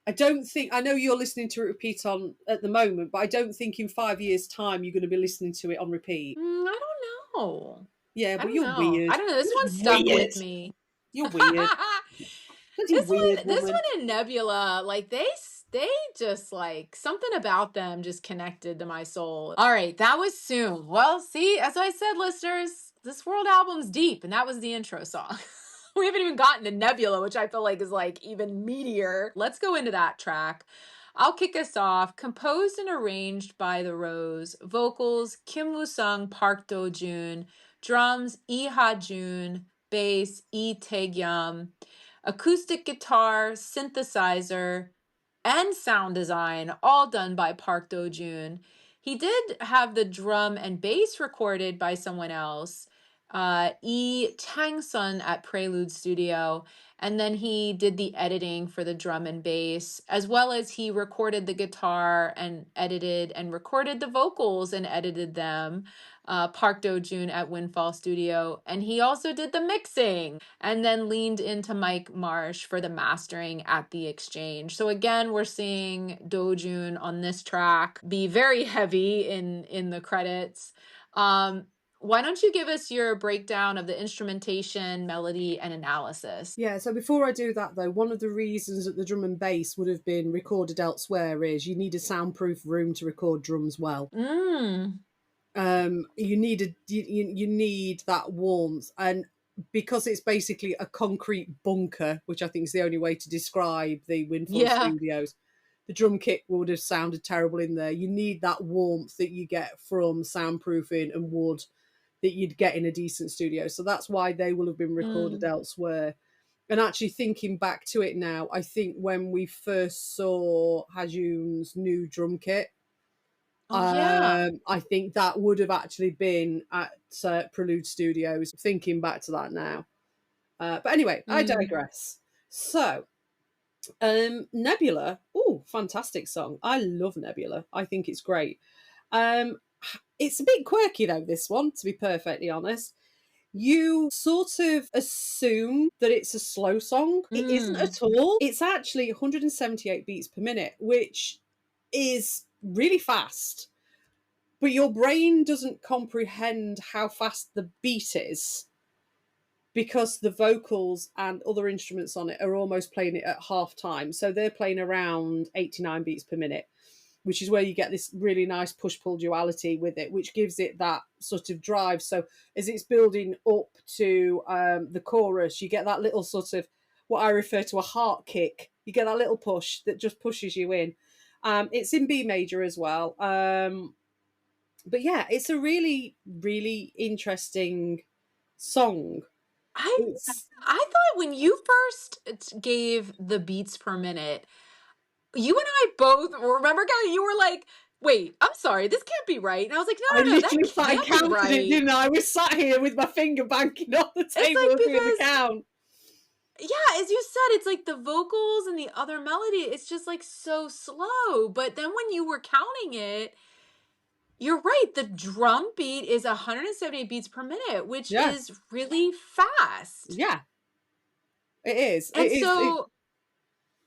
Speaker 1: I don't think. I know you're listening to it repeat on at the moment, but I don't think in 5 years' time you're going to be listening to it on repeat.
Speaker 2: I don't know.
Speaker 1: Yeah,
Speaker 2: I
Speaker 1: but
Speaker 2: don't
Speaker 1: you're
Speaker 2: know.
Speaker 1: weird.
Speaker 2: I don't know. This
Speaker 1: You're
Speaker 2: one
Speaker 1: just
Speaker 2: stuck
Speaker 1: weird.
Speaker 2: with me.
Speaker 1: You're weird. Bloody weird
Speaker 2: This
Speaker 1: woman.
Speaker 2: one and Nebula, like they just like something about them just connected to my soul. All right, that was soon. Well, see, as I said, listeners, this world album's deep, and that was the intro song. We haven't even gotten to Nebula, which I feel like is like even meatier. Let's go into that track. I'll kick us off. Composed and arranged by The Rose. Vocals Kim Woo Sung, Park Do Jun. Drums Lee Ha Jun. Bass Lee Tae Gyum. Acoustic guitar, synthesizer, and sound design, all done by Park Do Jun. He did have the drum and bass recorded by someone else, E Chang Sun at Prelude Studio, and then he did the editing for the drum and bass, as well as he recorded the guitar and edited and recorded the vocals and edited them. Park Do Jun at Windfall Studio, and he also did the mixing and then leaned into Mike Marsh for the mastering at the Exchange. So again, we're seeing Do Jun on this track be very heavy in the credits. Why don't you give us your breakdown of the instrumentation, melody, and analysis?
Speaker 1: Yeah, so before I do that though, one of the reasons that the drum and bass would have been recorded elsewhere is you need a soundproof room to record drums well.
Speaker 2: Mm.
Speaker 1: You need that warmth, and because it's basically a concrete bunker, which I think is the only way to describe the Windfall
Speaker 2: Yeah.
Speaker 1: Studios, the drum kit would have sounded terrible in there. You need that warmth that you get from soundproofing and wood that you'd get in a decent studio. So that's why they will have been recorded
Speaker 2: Mm.
Speaker 1: elsewhere. And actually thinking back to it now, I think when we first saw Hajun's new drum kit,
Speaker 2: Oh yeah.
Speaker 1: I think that would have actually been at Prelude Studios. Thinking back to that now, but anyway, I
Speaker 2: Mm.
Speaker 1: digress. So, Nebula, oh, fantastic song! I love Nebula. I think it's great. Um, it's a bit quirky though. This one, to be perfectly honest, you sort of assume that it's a slow song. It isn't
Speaker 2: Mm.
Speaker 1: at all. It's actually 178 beats per minute, which is really fast, but your brain doesn't comprehend how fast the beat is because the vocals and other instruments on it are almost playing it at half time. So they're playing around 89 beats per minute, which is where you get this really nice push pull duality with it, which gives it that sort of drive. So as it's building up to the chorus, you get that little sort of what I refer to a heart kick. You get that little push that just pushes you in. It's in B major as well. But yeah, it's a really, really interesting song.
Speaker 2: I
Speaker 1: It's
Speaker 2: I thought when you first gave the beats per minute, you and I both remember, Kelly, you were like, wait, I'm sorry, this can't be right. And I was like,
Speaker 1: I
Speaker 2: no, that
Speaker 1: literally sat and
Speaker 2: can't be
Speaker 1: counted
Speaker 2: right.
Speaker 1: it, didn't I? I was sat here with my finger banking on the
Speaker 2: It's
Speaker 1: table
Speaker 2: like,
Speaker 1: doing the
Speaker 2: because,
Speaker 1: count.
Speaker 2: yeah, as you said, it's like the vocals and the other melody, it's just like so slow. But then when you were counting it, you're right. The drum beat is 178 beats per minute, which
Speaker 1: Yeah,
Speaker 2: is really fast.
Speaker 1: yeah, it is.
Speaker 2: And
Speaker 1: It is.
Speaker 2: so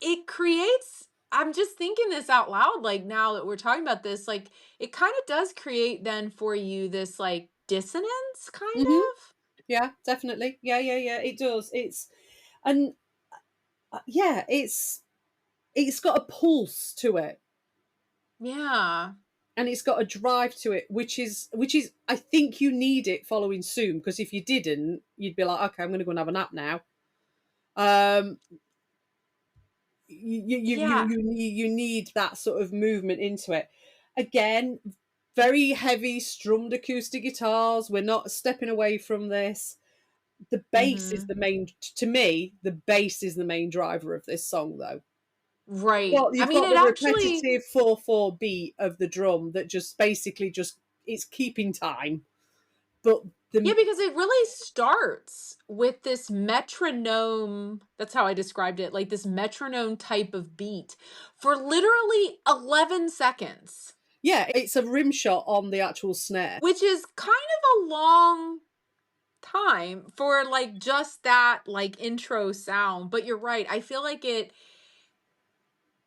Speaker 2: it creates, I'm just thinking this out loud, like now that we're talking about this, like it kind of does create then for you this like dissonance kind
Speaker 1: Mhm.
Speaker 2: of.
Speaker 1: Yeah, definitely. Yeah, yeah, yeah. It does. And yeah, it's got a pulse to it,
Speaker 2: Yeah.
Speaker 1: and it's got a drive to it, which is I think you need it following soon, because if you didn't, you'd be like, okay, I'm going to go and have a nap now. Um,
Speaker 2: Yeah.
Speaker 1: you need that sort of movement into it. Again, very heavy strummed acoustic guitars. We're not stepping away from this. The bass is
Speaker 2: Hmm.
Speaker 1: the main, to me, the bass is the main driver of this song, though.
Speaker 2: Right.
Speaker 1: Well,
Speaker 2: I
Speaker 1: you've
Speaker 2: mean,
Speaker 1: got
Speaker 2: it
Speaker 1: the
Speaker 2: actually,
Speaker 1: repetitive 4/4 beat of the drum that just basically just it's keeping time. But
Speaker 2: yeah,
Speaker 1: the
Speaker 2: because it really starts with this metronome. That's how I described it, like this metronome type of beat for literally 11 seconds,
Speaker 1: yeah, it's a rim shot on the actual snare.
Speaker 2: which is kind of a long time for like just that like intro sound. But you're right. I feel like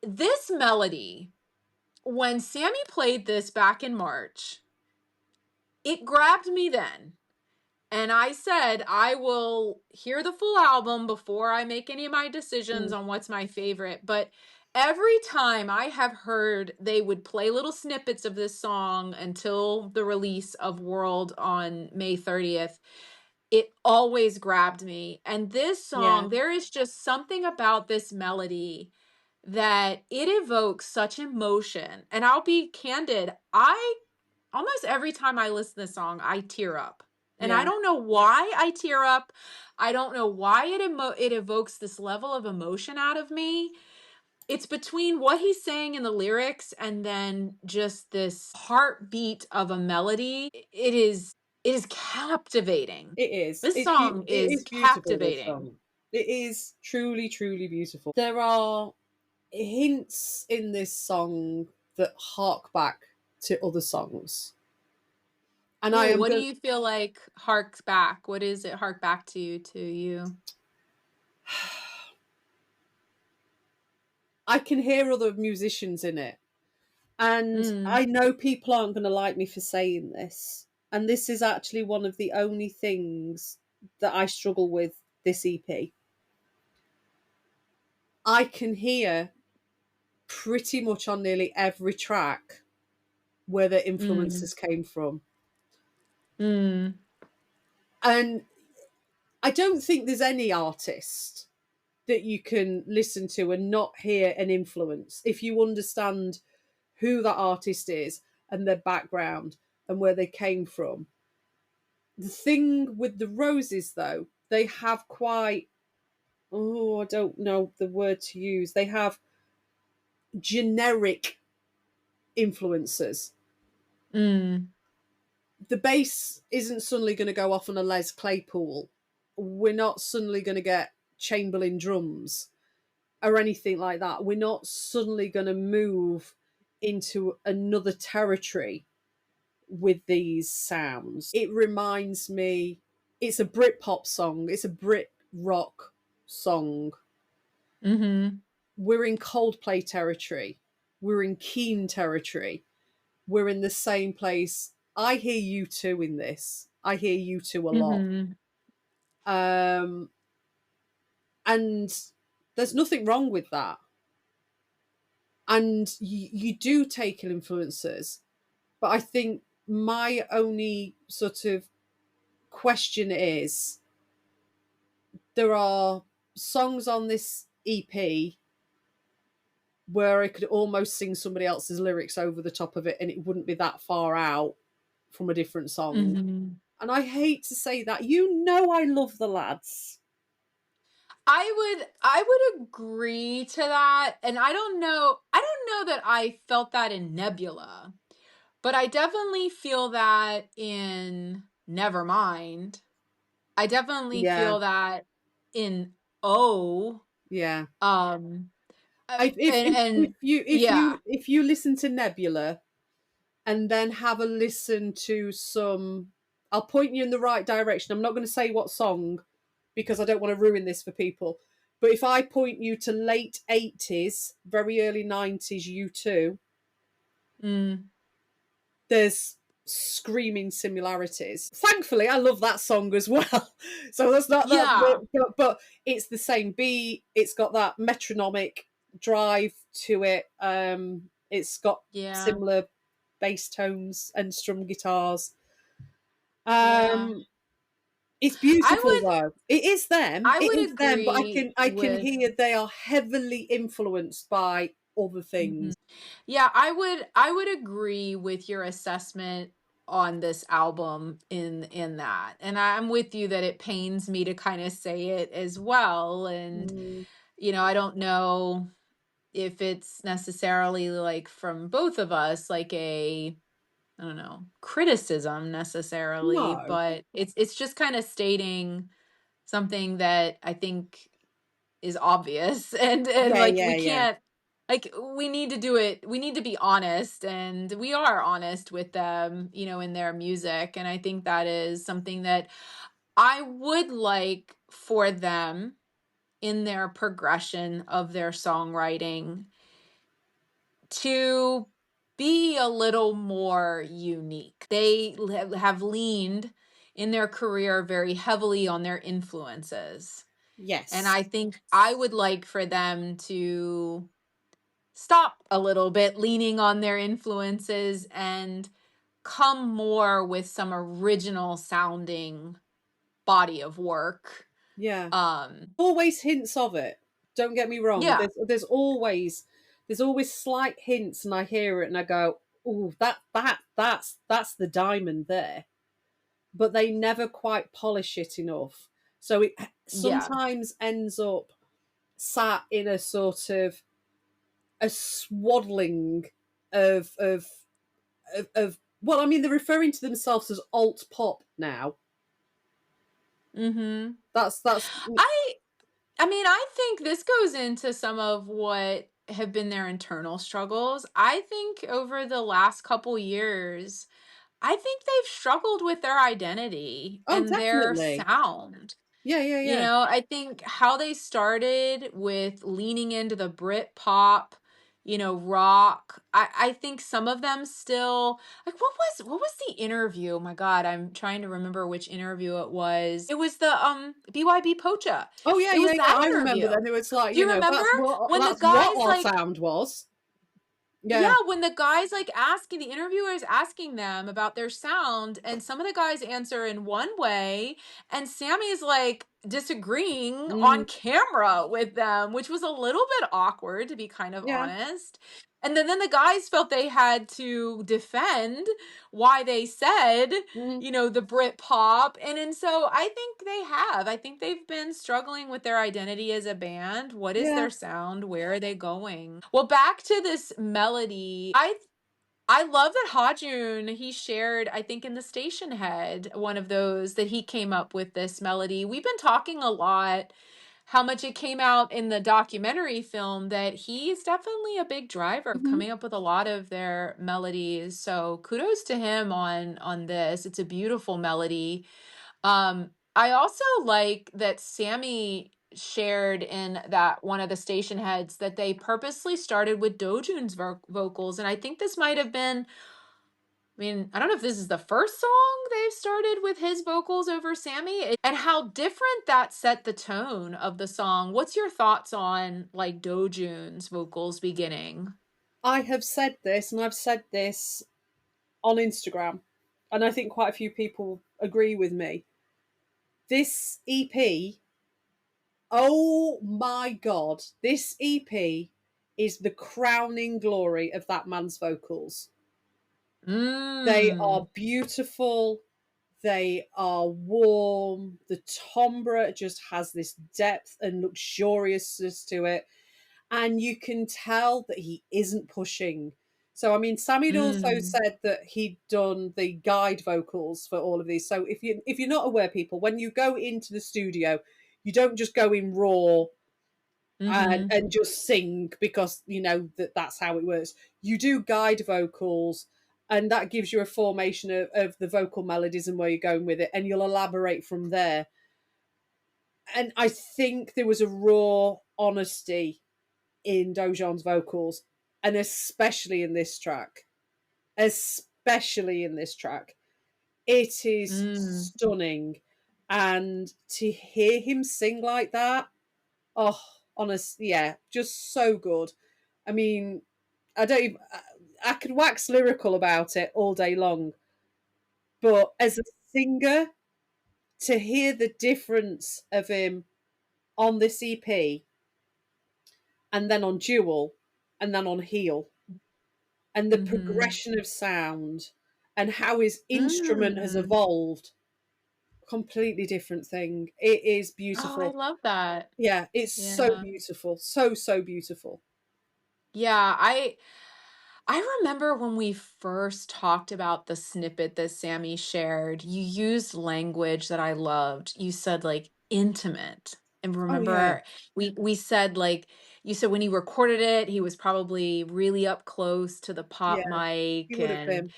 Speaker 2: this melody, when Sammy played this back in March, it grabbed me then. And I said, I will hear the full album before I make any of my decisions
Speaker 1: Mm,
Speaker 2: on what's my favorite. But every time I have heard they would play little snippets of this song until the release of World on May 30th, it always grabbed me. And this
Speaker 1: yeah,
Speaker 2: song, there is just something about this melody that it evokes such emotion. And I'll be candid, I almost every time I listen to this song, I tear up. And I
Speaker 1: yeah.
Speaker 2: don't know why I tear up. I don't know why it evokes this level of emotion out of me. It's between what he's saying in the lyrics and then just this heartbeat of a melody. It is captivating.
Speaker 1: It is.
Speaker 2: This song
Speaker 1: It
Speaker 2: is
Speaker 1: is beautiful. This
Speaker 2: captivating.
Speaker 1: song. It is truly, truly beautiful. There are hints in this song that hark back to other songs, and I
Speaker 2: Oh,
Speaker 1: am
Speaker 2: what do
Speaker 1: going.
Speaker 2: you feel like harks back? What is it hark back to you?
Speaker 1: I can hear other musicians in it. And
Speaker 2: Mm,
Speaker 1: I know people aren't going to like me for saying this. And this is actually one of the only things that I struggle with this EP. I can hear pretty much on nearly every track where the
Speaker 2: mm,
Speaker 1: influences came from.
Speaker 2: mm,
Speaker 1: And I don't think there's any artist that you can listen to and not hear an influence if you understand who that artist is and their background and where they came from. The thing with the Roses, though, they have quite, oh, I don't know the word to use. They have generic influences.
Speaker 2: mm,
Speaker 1: The bass isn't suddenly going to go off on a Les Claypool. We're not suddenly going to get Chamberlain drums or anything like that. We're not suddenly going to move into another territory with these sounds. It reminds me, it's a Britpop song, it's a Brit rock song.
Speaker 2: mm-hmm.
Speaker 1: We're in Coldplay territory, we're in Keen territory, we're in the same place. I hear U2 in this. I hear U2 a lot.
Speaker 2: Mhm.
Speaker 1: Um, and there's nothing wrong with that. And you do take influences, but I think my only sort of question is there are songs on this EP where I could almost sing somebody else's lyrics over the top of it and it wouldn't be that far out from a different song.
Speaker 2: Mhm.
Speaker 1: And I hate to say that. You know I love the lads.
Speaker 2: I would agree to that. And I don't know know that I felt that in Nebula, but I definitely feel that in Nevermind. I definitely
Speaker 1: Yeah,
Speaker 2: feel that in O.
Speaker 1: yeah.
Speaker 2: Um,
Speaker 1: If
Speaker 2: and
Speaker 1: you
Speaker 2: yeah.
Speaker 1: if you listen to Nebula and then have a listen to some, I'll point you in the right direction. I'm not going to say what song because I don't want to ruin this for people. But if I point you to late 80s, very early 90s U2,
Speaker 2: Mm,
Speaker 1: there's screaming similarities. Thankfully, I love that song as well. So that's not
Speaker 2: yeah.
Speaker 1: that, but it's the same beat. It's got that metronomic drive to it. It's got
Speaker 2: Yeah.
Speaker 1: similar bass tones and strum guitars.
Speaker 2: Yeah.
Speaker 1: Um, it's
Speaker 2: I
Speaker 1: beautiful
Speaker 2: would
Speaker 1: though. It is them.
Speaker 2: I
Speaker 1: It
Speaker 2: would
Speaker 1: is them. But
Speaker 2: agree
Speaker 1: I can
Speaker 2: with
Speaker 1: hear they are heavily influenced by other
Speaker 2: Mhm.
Speaker 1: things.
Speaker 2: Yeah, I would agree with your assessment on this album in that. And I'm with you that it pains me to kind of say it as well. And
Speaker 1: Mm,
Speaker 2: I don't know if it's necessarily like from both of us like a I don't know, criticism necessarily,
Speaker 1: no.
Speaker 2: but it's just kind of stating something that I think is obvious and
Speaker 1: Yeah,
Speaker 2: like
Speaker 1: yeah,
Speaker 2: we
Speaker 1: yeah.
Speaker 2: can't like we need to do it, we need to be honest, and we are honest with them, in their music, and I think that is something that I would like for them in their progression of their songwriting to be a little more unique. They have leaned in their career very heavily on their influences. And
Speaker 1: Yes.
Speaker 2: I think I would like for them to stop a little bit leaning on their influences and come more with some original sounding body of work.
Speaker 1: Yeah.
Speaker 2: Um
Speaker 1: Always hints of it. Don't get me wrong.
Speaker 2: yeah,
Speaker 1: There's always slight hints, and I hear it and I go, "Oh, that's the diamond there." But they never quite polish it enough, so it
Speaker 2: yeah.
Speaker 1: sometimes ends up sat in a sort of a swaddling of well, I mean, they're referring to themselves as alt pop now.
Speaker 2: Mhm.
Speaker 1: That's
Speaker 2: I I mean, I think this goes into some of what have been their internal struggles. I think over the last couple years, I think they've struggled with their identity
Speaker 1: oh,
Speaker 2: and their
Speaker 1: definitely.
Speaker 2: sound.
Speaker 1: Yeah, yeah, yeah.
Speaker 2: I think how they started with leaning into the Brit pop, rock. I think some of them still like what was the interview? Oh my God, I'm trying to remember which interview it was. It was the BYB Pocha.
Speaker 1: Oh yeah,
Speaker 2: It
Speaker 1: yeah,
Speaker 2: was
Speaker 1: yeah.
Speaker 2: that
Speaker 1: I remember
Speaker 2: interview.
Speaker 1: then. It was like,
Speaker 2: Do you remember when the
Speaker 1: that's what
Speaker 2: guys
Speaker 1: our
Speaker 2: like
Speaker 1: sound was.
Speaker 2: yeah,
Speaker 1: Yeah.
Speaker 2: when the guys like asking the interviewers asking them about their sound, and some of the guys answer in one way, and Sammy's like disagreeing
Speaker 1: Mm,
Speaker 2: on camera with them, which was a little bit awkward to be kind of
Speaker 1: yeah.
Speaker 2: honest. And then the guys felt they had to defend why they said,
Speaker 1: Mm,
Speaker 2: the Brit pop. And so I think they have. I think they've been struggling with their identity as a band. What is
Speaker 1: yeah.
Speaker 2: their sound? Where are they going? Well, back to this melody. I love that Hajun, he shared, I think in the station head, one of those that he came up with this melody. We've been talking a lot how much it came out in the documentary film that he's definitely a big driver of
Speaker 1: Mhm.
Speaker 2: coming up with a lot of their melodies. So kudos to him on this. It's a beautiful melody. I also like that Sammy shared in that one of the station heads that they purposely started with Dojun's vocals, and I think this might have been. I mean, I don't know if this is the first song they've started with his vocals over Sammy, and how different that set the tone of the song. What's your thoughts on like Dojun's vocals beginning?
Speaker 1: I have said this, and I've said this on Instagram, and I think quite a few people agree with me. This EP, oh my god, this EP is the crowning glory of that man's vocals. They
Speaker 2: Mm.
Speaker 1: are beautiful. They are warm. The timbre just has this depth and luxuriousness to it. and you can tell that he isn't pushing. So I mean, Sammy'd also said that he'd done the guide vocals for all of these. So if you're not aware, people, when you go into the studio, you don't just go in raw and just sing because you know that's how it works. You do guide vocals, and that gives you a formation of the vocal melodies and where you're going with it, and you'll elaborate from there. And I think there was a raw honesty in Dojan's vocals, and especially in this track. Especially in this track. It is stunning. And to hear him sing like that, oh, honestly, yeah, just so good. I mean, I don't even, I could wax lyrical about it all day long. But as a singer, to hear the difference of him on this EP and then on Duel and then on Heal and the progression of sound and how his instrument has evolved, completely different thing. It is
Speaker 2: Oh, I
Speaker 1: beautiful.
Speaker 2: love that.
Speaker 1: Yeah, it's so
Speaker 2: Yeah.
Speaker 1: beautiful. So beautiful.
Speaker 2: Yeah, I remember when we first talked about the snippet that Sammy shared, you used language that I loved. You said like intimate. And
Speaker 1: Oh, yeah.
Speaker 2: remember we said like you said when he recorded it, he was probably really up close to the pop
Speaker 1: Yeah, he
Speaker 2: mic
Speaker 1: would have
Speaker 2: and
Speaker 1: been.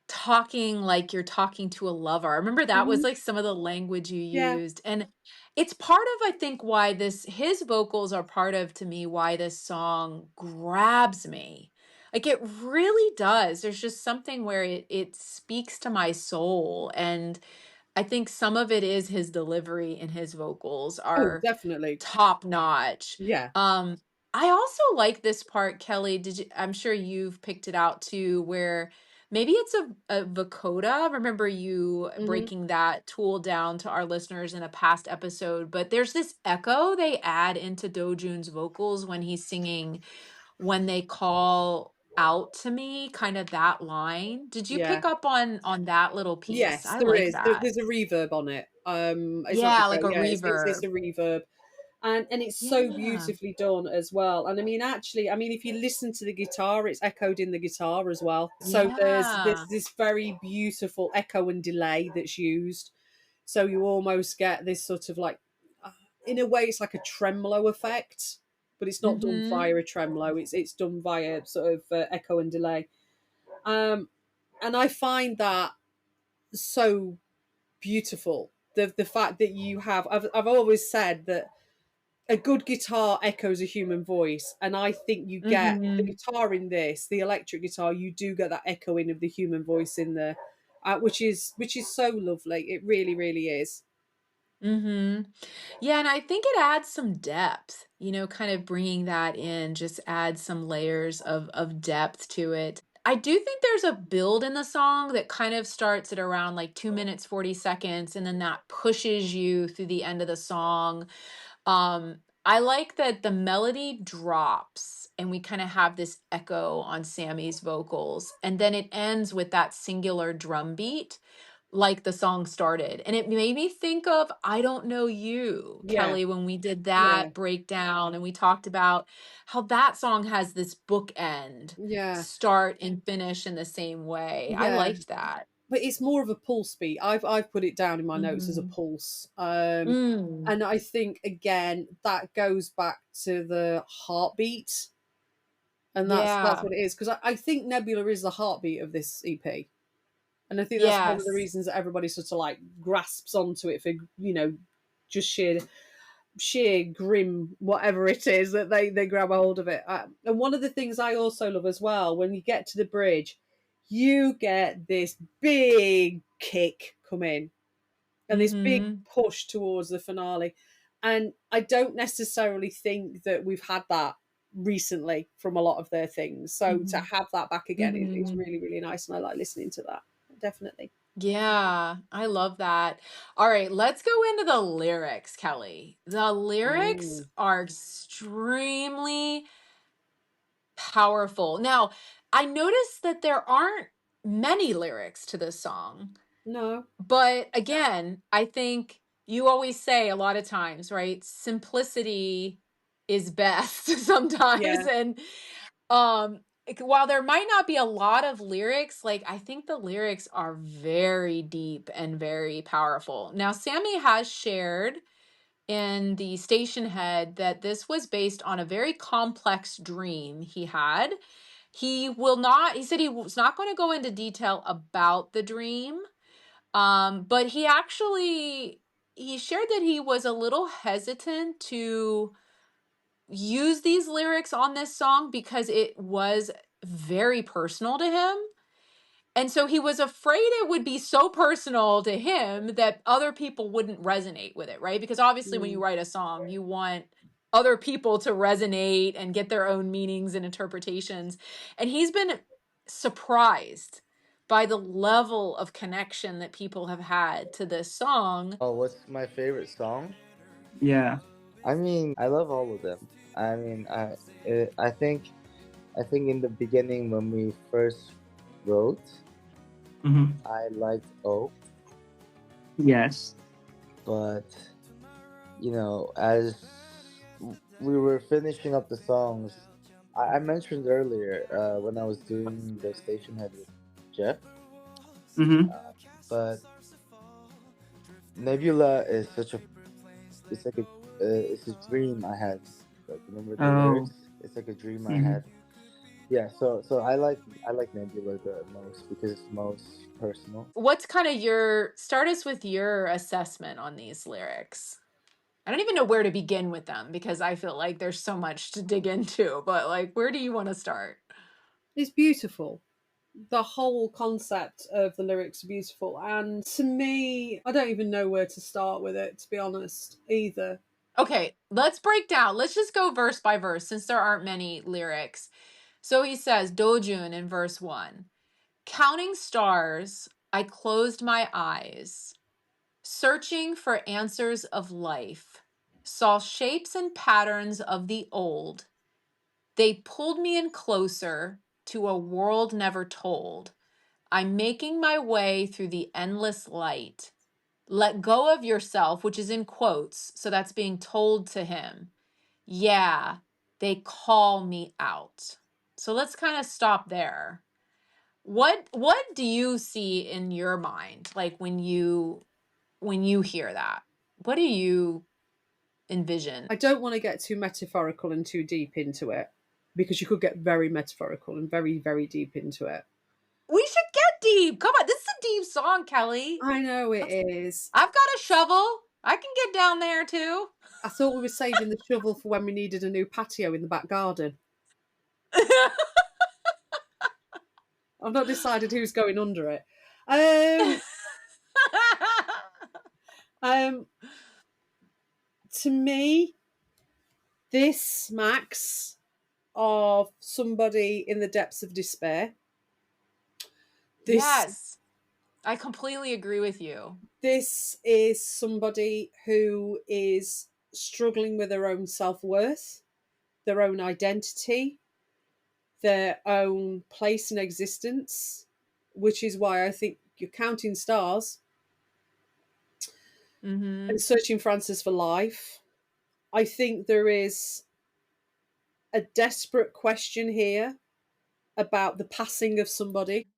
Speaker 2: talking like you're talking to a lover. I remember that was
Speaker 1: Mhm.
Speaker 2: like some of the language you
Speaker 1: Yeah.
Speaker 2: used. And it's part of, I think, why his vocals are part of, to me, why this song grabs me. Like it really does. There's just something where it speaks to my soul. And I think some of it is his delivery and his vocals
Speaker 1: Oh,
Speaker 2: are
Speaker 1: definitely.
Speaker 2: top notch.
Speaker 1: Yeah.
Speaker 2: Um, I also like this part, Kelly. I'm sure you've picked it out too, where maybe it's a vocoder. Remember you
Speaker 1: Mhm.
Speaker 2: breaking that tool down to our listeners in a past episode, but there's this echo they add into Dojun's vocals when he's singing when they call out to me, kind of that line. Did you
Speaker 1: Yeah.
Speaker 2: pick up on that little piece?
Speaker 1: Yes,
Speaker 2: I
Speaker 1: there
Speaker 2: like
Speaker 1: is.
Speaker 2: that.
Speaker 1: There's a reverb on it. It's not
Speaker 2: Yeah,
Speaker 1: echo.
Speaker 2: like a
Speaker 1: Yeah, it's
Speaker 2: reverb.
Speaker 1: a reverb, and it's so
Speaker 2: Yeah.
Speaker 1: beautifully done as well. And I mean, actually, I mean, if you listen to the guitar, it's echoed in the guitar as well. So there's
Speaker 2: Yeah.
Speaker 1: this very beautiful echo and delay that's used. So you almost get this sort of like, uh, in a way, it's like a tremolo effect, but it's not done
Speaker 2: Mhm.
Speaker 1: via a tremolo. It's done via sort of echo and delay. Um, and I find that so beautiful. The fact that you have, I've always said that a good guitar echoes a human voice, and I think you get the
Speaker 2: Mhm.
Speaker 1: guitar in this, the electric guitar, you do get that echoing of the human voice in there, which is so lovely. It really, really is.
Speaker 2: Mhm. Yeah, and I think it adds some depth, kind of bringing that in just adds some layers of depth to it. I do think there's a build in the song that kind of starts at around like 2 minutes 40 seconds and then that pushes you through the end of the song. I like that the melody drops and we kind of have this echo on Sammy's vocals and then it ends with that singular drum beat like the song started. And it made me think of I Don't Know You,
Speaker 1: Yeah,
Speaker 2: Kelly, when we did
Speaker 1: yeah,
Speaker 2: that breakdown and we talked about how that song has this bookend,
Speaker 1: yeah,
Speaker 2: start and finish in the same way. I
Speaker 1: yeah.
Speaker 2: liked that.
Speaker 1: But it's more of a pulse beat. I've put it down in my notes as a
Speaker 2: Mhm.
Speaker 1: pulse.
Speaker 2: Mm.
Speaker 1: And I think again that goes back to the heartbeat, and that's
Speaker 2: Yeah.
Speaker 1: what it is, because I think Nebula is the heartbeat of this EP. And I think that's one of the
Speaker 2: Yes.
Speaker 1: reasons that everybody sort of like grasps onto it for, just sheer grim whatever it is that they grab a hold of it. And one of the things I also love as well, when you get to the bridge, you get this big kick come in and this big
Speaker 2: Mhm.
Speaker 1: push towards the finale. And I don't necessarily think that we've had that recently from a lot of their things. So to
Speaker 2: Mhm.
Speaker 1: have that back again is
Speaker 2: Mhm.
Speaker 1: really, really nice. And I like listening to that. Definitely.
Speaker 2: Yeah, I love that. All right, let's go into the lyrics, Kelly. The lyrics
Speaker 1: Mm.
Speaker 2: are extremely powerful. Now, I noticed that there aren't many lyrics to this song,
Speaker 1: No.
Speaker 2: but again, I think you always say a lot of times, right? Simplicity is best sometimes.
Speaker 1: Yeah.
Speaker 2: And while there might not be a lot of lyrics, like I think the lyrics are very deep and very powerful. Now, Sammy has shared in the station head that this was based on a very complex dream he had. He said he was not going to go into detail about the dream. But he shared that he was a little hesitant to use these lyrics on this song because it was very personal to him. And so he was afraid it would be so personal to him that other people wouldn't resonate with it, right? Because obviously when you write a song, you want other people to resonate and get their own meanings and interpretations. And he's been surprised by the level of connection that people have had to this song.
Speaker 5: Oh, what's my favorite song?
Speaker 6: Yeah.
Speaker 5: I mean, I love all of them. I mean, I think in the beginning when we first wrote,
Speaker 6: Mm-hmm.
Speaker 5: I liked O,
Speaker 6: Yes.
Speaker 5: but you know, as we were finishing up the songs, I mentioned earlier when I was doing the station head with Jeff,
Speaker 6: Mm-hmm.
Speaker 5: but Nebula is such a it's like it's a dream I had. Like, remember the lyrics? It's like a dream I had. Yeah, so I like Nebula the most because it's most personal.
Speaker 2: What's kind of start us with your assessment on these lyrics? I don't even know where to begin with them because I feel like there's so much to dig into, but like, where do you want to start?
Speaker 1: It's beautiful. The whole concept of the lyrics are beautiful. And to me, I don't even know where to start with it, to be honest, either.
Speaker 2: Okay, let's break down. Let's just go verse by verse since there aren't many lyrics. So he says, Dojun in verse 1, counting stars, I closed my eyes, searching for answers of life, saw shapes and patterns of the old. They pulled me in closer to a world never told. I'm making my way through the endless light. Let go of yourself, which is in quotes, so that's being told to him. Yeah, they call me out. So let's kind of stop there. What do you see in your mind, like when you hear that? What do you envision?
Speaker 1: I don't want to get too metaphorical and too deep into it because you could get very metaphorical and very, very deep into it.
Speaker 2: We should get deep. Come on, this is a deep song, Kelly.
Speaker 1: I know it is.
Speaker 2: I've got a shovel. I can get down there too.
Speaker 1: I thought we were saving the shovel for when we needed a new patio in the back garden. I've not decided who's going under it. To me, this smacks of somebody in the depths of despair.
Speaker 2: Yes, I completely agree with you.
Speaker 1: This is somebody who is struggling with their own self-worth, their own identity, their own place in existence, which is why I think you're counting stars and searching for answers for life. I think there is a desperate question here about the passing of somebody.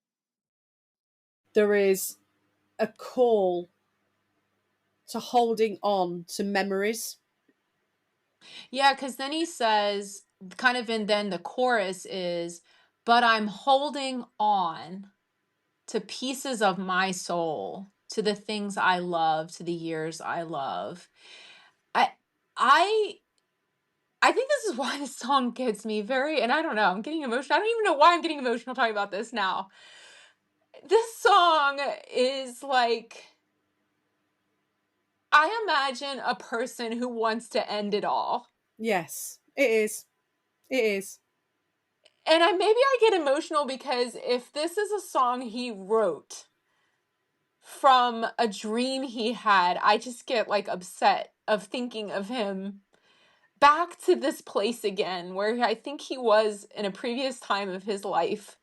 Speaker 1: There is a call to holding on to memories.
Speaker 2: Yeah, because then he says, kind of, and then the chorus is, but I'm holding on to pieces of my soul, to the things I love, to the years I love. I think this is why this song gets me and I don't know, I'm getting emotional. I don't even know why I'm getting emotional talking about this now. This song is like, I imagine a person who wants to end it all.
Speaker 1: Yes, it is. It is.
Speaker 2: And maybe I get emotional because if this is a song he wrote from a dream he had, I just get like upset of thinking of him back to this place again where I think he was in a previous time of his life.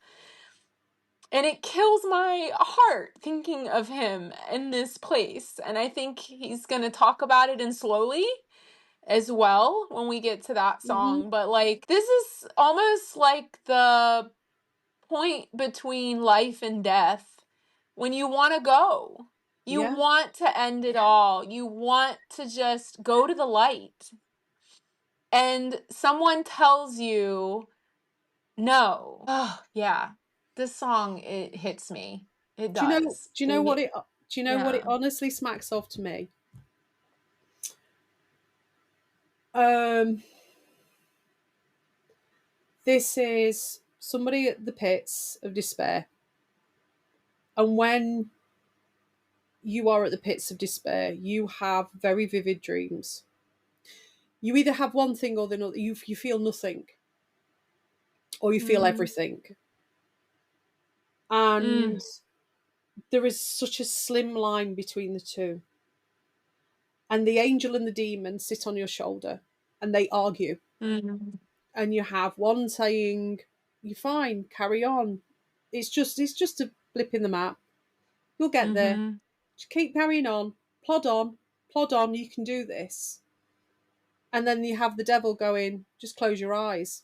Speaker 2: And it kills my heart thinking of him in this place. And I think he's going to talk about it in Slowly. as well when we get to that song. But like, this is almost like the point between life and death when you want to go. You
Speaker 1: Yeah.
Speaker 2: want to end it all. You want to just go to the light. And someone tells you no. Oh, yeah. This song, it hits me. It
Speaker 1: Do you know?
Speaker 2: does.
Speaker 1: Do you know what it? Do you know what it
Speaker 2: Yeah.
Speaker 1: honestly smacks of to me? Um, this is somebody at the pits of despair, and when you are at the pits of despair, you have very vivid dreams. You either have one thing or the other. You feel nothing, or you feel
Speaker 2: Mm.
Speaker 1: everything, and
Speaker 2: Mm.
Speaker 1: there is such a slim line between the two. And the angel and the demon sit on your shoulder, and they argue.
Speaker 2: Mm.
Speaker 1: And you have one saying, "You're fine, carry on. It's just a blip in the map. You'll get there.
Speaker 2: Mm-hmm.
Speaker 1: Just keep carrying on. Plod on. You can do this." And then you have the devil going, "Just close your eyes.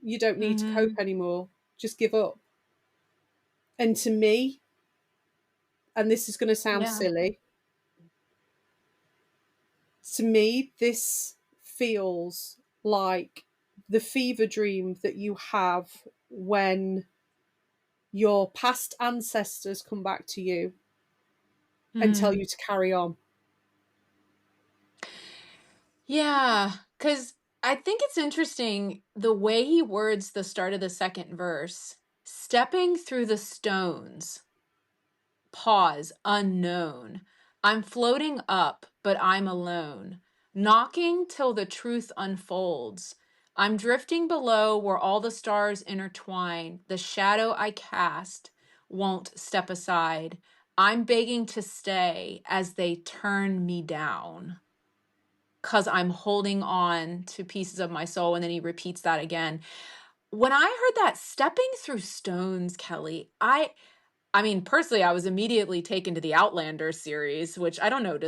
Speaker 1: You don't need to
Speaker 2: Mm-hmm.
Speaker 1: cope anymore. Just give up." And to me, and this is going to sound
Speaker 2: Yeah.
Speaker 1: silly, to me, this feels like the fever dream that you have when your past ancestors come back to you and tell
Speaker 2: Mm.
Speaker 1: you to carry on.
Speaker 2: Yeah. Because I think it's interesting the way he words the start of the second verse. Stepping through the stones. Pause, unknown. I'm floating up, but I'm alone. Knocking till the truth unfolds. I'm drifting below where all the stars intertwine. The shadow I cast won't step aside. I'm begging to stay as they turn me down. Because I'm holding on to pieces of my soul. And then he repeats that again. When I heard that stepping through stones, Kelly, I mean, personally, I was immediately taken to the Outlander series, which I don't know,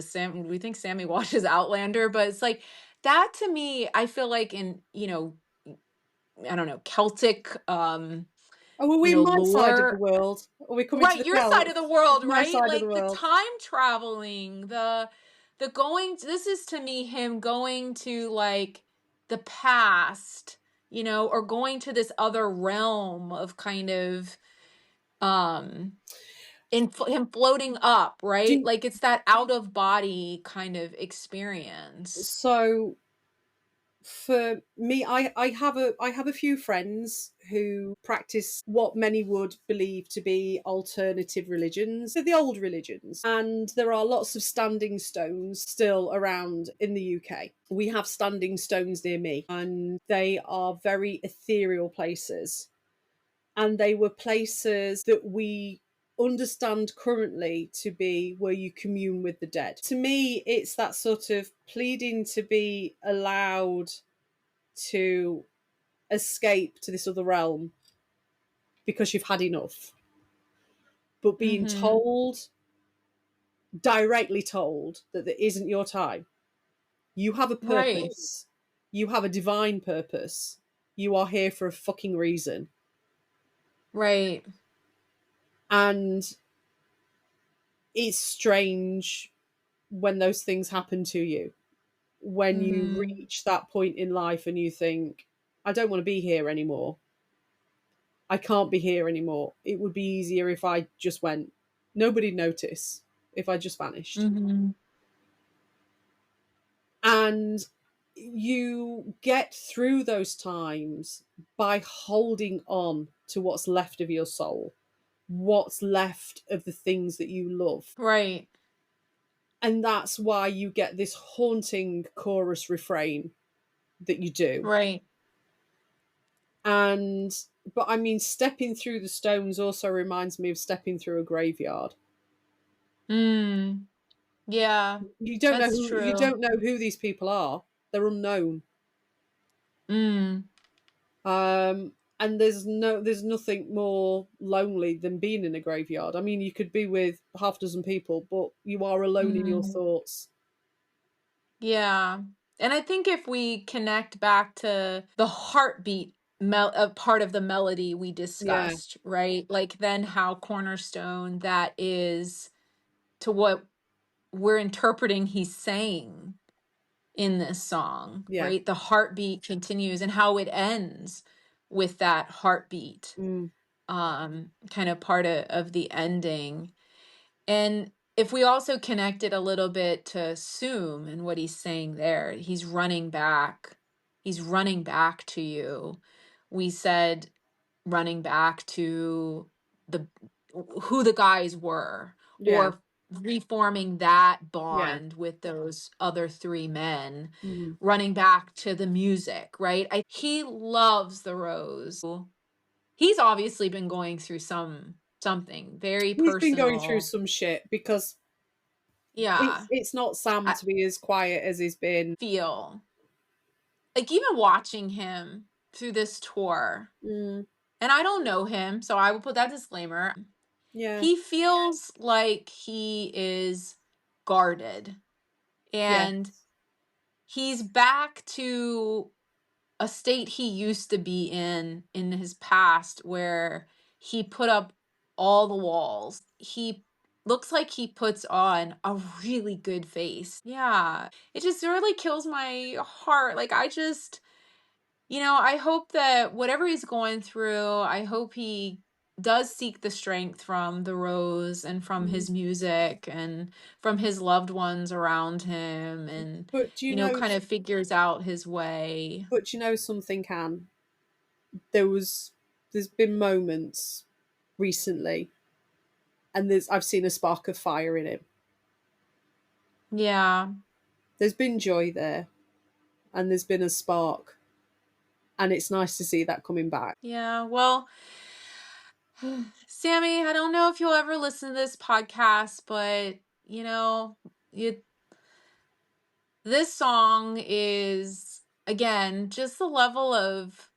Speaker 2: we think Sammy watches Outlander, but it's like that to me, I feel like in, I don't know, Celtic,
Speaker 1: Oh, are we in my side of the
Speaker 2: lore.
Speaker 1: world? Are we coming to
Speaker 2: Right,
Speaker 1: the
Speaker 2: your side of the
Speaker 1: Celts?
Speaker 2: world,
Speaker 1: My
Speaker 2: right?
Speaker 1: side of the
Speaker 2: Like the
Speaker 1: world.
Speaker 2: time traveling, the going, this is to me him going to like the past, or going to this other realm of kind of um him floating up, right?
Speaker 1: Do,
Speaker 2: Like it's that out of body kind of experience.
Speaker 1: so for me, I have a few friends who practice what many would believe to be alternative religions, so the old religions, and there are lots of standing stones still around in the UK. We have standing stones near me, and they are very ethereal places, and they were places that we understand currently to be where you commune with the dead. To me, it's that sort of pleading to be allowed to escape to this other realm because you've had enough, but being
Speaker 2: Mm-hmm.
Speaker 1: told, directly told, that there isn't your time. You have a
Speaker 2: Right.
Speaker 1: purpose. You have a divine purpose. You are here for a fucking reason.
Speaker 2: Right.
Speaker 1: And it's strange when those things happen to you, when you
Speaker 2: Mm-hmm.
Speaker 1: reach that point in life and you think, I don't want to be here anymore. I can't be here anymore. It would be easier if I just went. Nobody'd notice if I just vanished.
Speaker 2: Mm-hmm.
Speaker 1: And you get through those times by holding on to what's left of your soul, what's left of the things that you love.
Speaker 2: Right.
Speaker 1: And that's why you get this haunting chorus refrain that you do.
Speaker 2: Right.
Speaker 1: And but I mean, stepping through the stones also reminds me of stepping through a graveyard.
Speaker 2: Mm. Yeah,
Speaker 1: You don't know
Speaker 2: that's
Speaker 1: who you
Speaker 2: true.
Speaker 1: don't know who these people are. They're unknown.
Speaker 2: Mm.
Speaker 1: And there's nothing more lonely than being in a graveyard. I mean, you could be with half a dozen people, but you are alone in your
Speaker 2: Mm.
Speaker 1: thoughts.
Speaker 2: Yeah. And I think if we connect back to the heartbeat part of the melody we discussed, right? Like then how cornerstone that is to what we're interpreting he's saying in this song, right? The heartbeat continues and how it ends with that heartbeat, kind of part of the ending. And if we also connect it a little bit to Soom and what he's saying there, he's running back. He's running back to you. We said running back to the who the guys were, or reforming that bond with those other three men, running back to the music, right? He loves the Rose. He's obviously been going through something very
Speaker 1: He's been going through
Speaker 2: personal.
Speaker 1: some shit because
Speaker 2: Yeah.
Speaker 1: it's not Sam to be as quiet as he's been.
Speaker 2: Feel like even watching him through this tour, and I don't know him, so I will put that disclaimer. He feels like he is guarded, and he's back to a state he used to be in his past, where he put up all the walls. He looks like he puts on a really good face. Yeah, it just really kills my heart. Like I just, I hope that whatever he's going through, I hope he does seek the strength from the Rose and from his music and from his loved ones around him, and
Speaker 1: But do you know,
Speaker 2: kind of figures out his way.
Speaker 1: But you know something, Can? There's been moments recently, and I've seen a spark of fire in him.
Speaker 2: Yeah.
Speaker 1: There's been joy there, and there's been a spark, and it's nice to see that coming back.
Speaker 2: Yeah, well, Sammy, I don't know if you'll ever listen to this podcast, but this song is, again, just the level of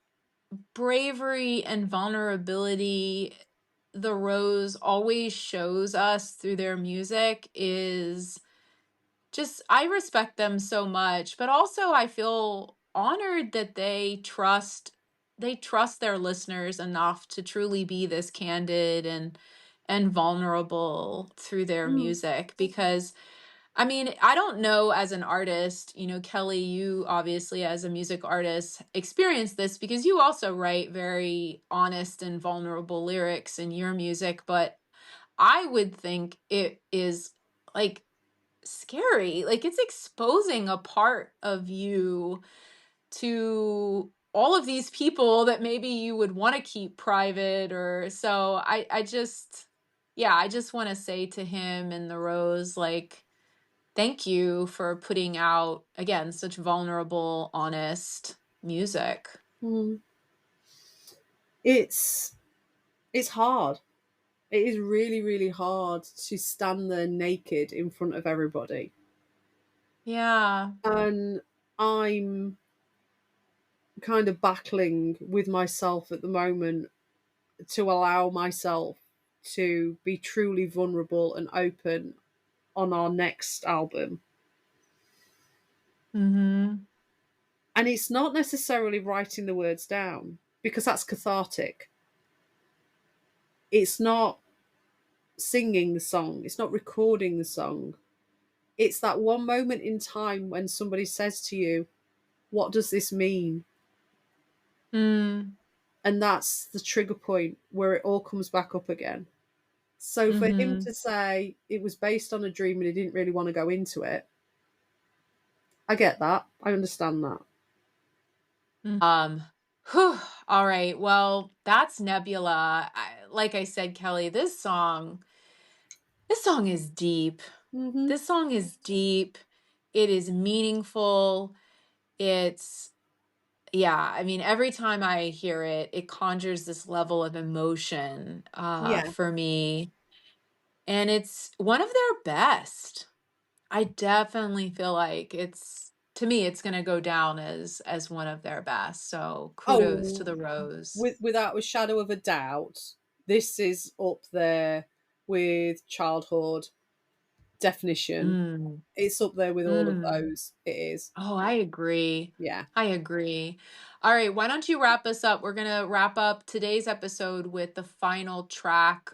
Speaker 2: bravery and vulnerability the Rose always shows us through their music is just, I respect them so much, but also I feel honored that they trust their listeners enough to truly be this candid and vulnerable through their music. Because I mean, I don't know, as an artist, Kelly, you obviously as a music artist experience this because you also write very honest and vulnerable lyrics in your music, but I would think it is like scary. Like it's exposing a part of you to all of these people that maybe you would want to keep private, or so I just want to say to him and the Rose, like, thank you for putting out, again, such vulnerable, honest music.
Speaker 1: It's hard. It is really, really hard to stand there naked in front of everybody.
Speaker 2: Yeah.
Speaker 1: And I'm kind of battling with myself at the moment to allow myself to be truly vulnerable and open on our next album.
Speaker 2: And
Speaker 1: it's not necessarily writing the words down, because that's cathartic. It's not singing the song. It's not recording the song. It's that one moment in time when somebody says to you, what does this mean? And that's the trigger point where it all comes back up again. So for him to say it was based on a dream and he didn't really want to go into it, I get that. I understand that.
Speaker 2: All right. Well, that's Nebula. Like I said, Kelly, this song is deep. This song is deep. It is meaningful. It's, I mean, every time I hear it, it conjures this level of emotion for me. And it's one of their best. I definitely feel like to me, it's going to go down as one of their best. So kudos to the Rose.
Speaker 1: Without a shadow of a doubt, this is up there with Childhood, definition. It's up there with all of those. It is.
Speaker 2: Oh, I agree.
Speaker 1: Yeah.
Speaker 2: I agree. All right, why don't you wrap us up? We're gonna wrap up today's episode with the final track,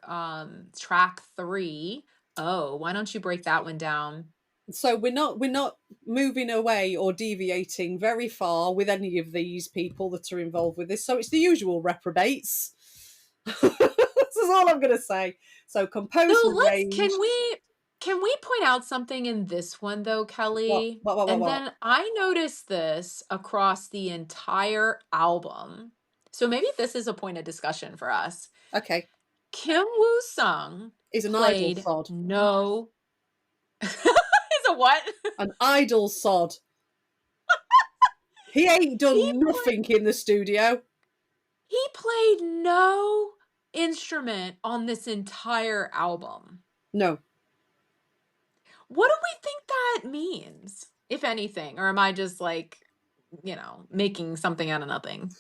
Speaker 2: track 3. Oh, why don't you break that one down?
Speaker 1: So we're not moving away or deviating very far with any of these people that are involved with this. So it's the usual reprobates. This is all I'm going to say. So composed
Speaker 2: So
Speaker 1: and arranged.
Speaker 2: can we point out something in this one though, Kelly?
Speaker 1: What?
Speaker 2: Then I noticed this across the entire album. So maybe this is a point of discussion for us.
Speaker 1: Okay.
Speaker 2: Kim Woo Sung
Speaker 1: is an
Speaker 2: played
Speaker 1: idol sod.
Speaker 2: No. Is a what?
Speaker 1: An idol sod. He ain't done nothing in the studio.
Speaker 2: He played no instrument on this entire album.
Speaker 1: No.
Speaker 2: What do we think that means, if anything? Or am I just like, making something out of nothing?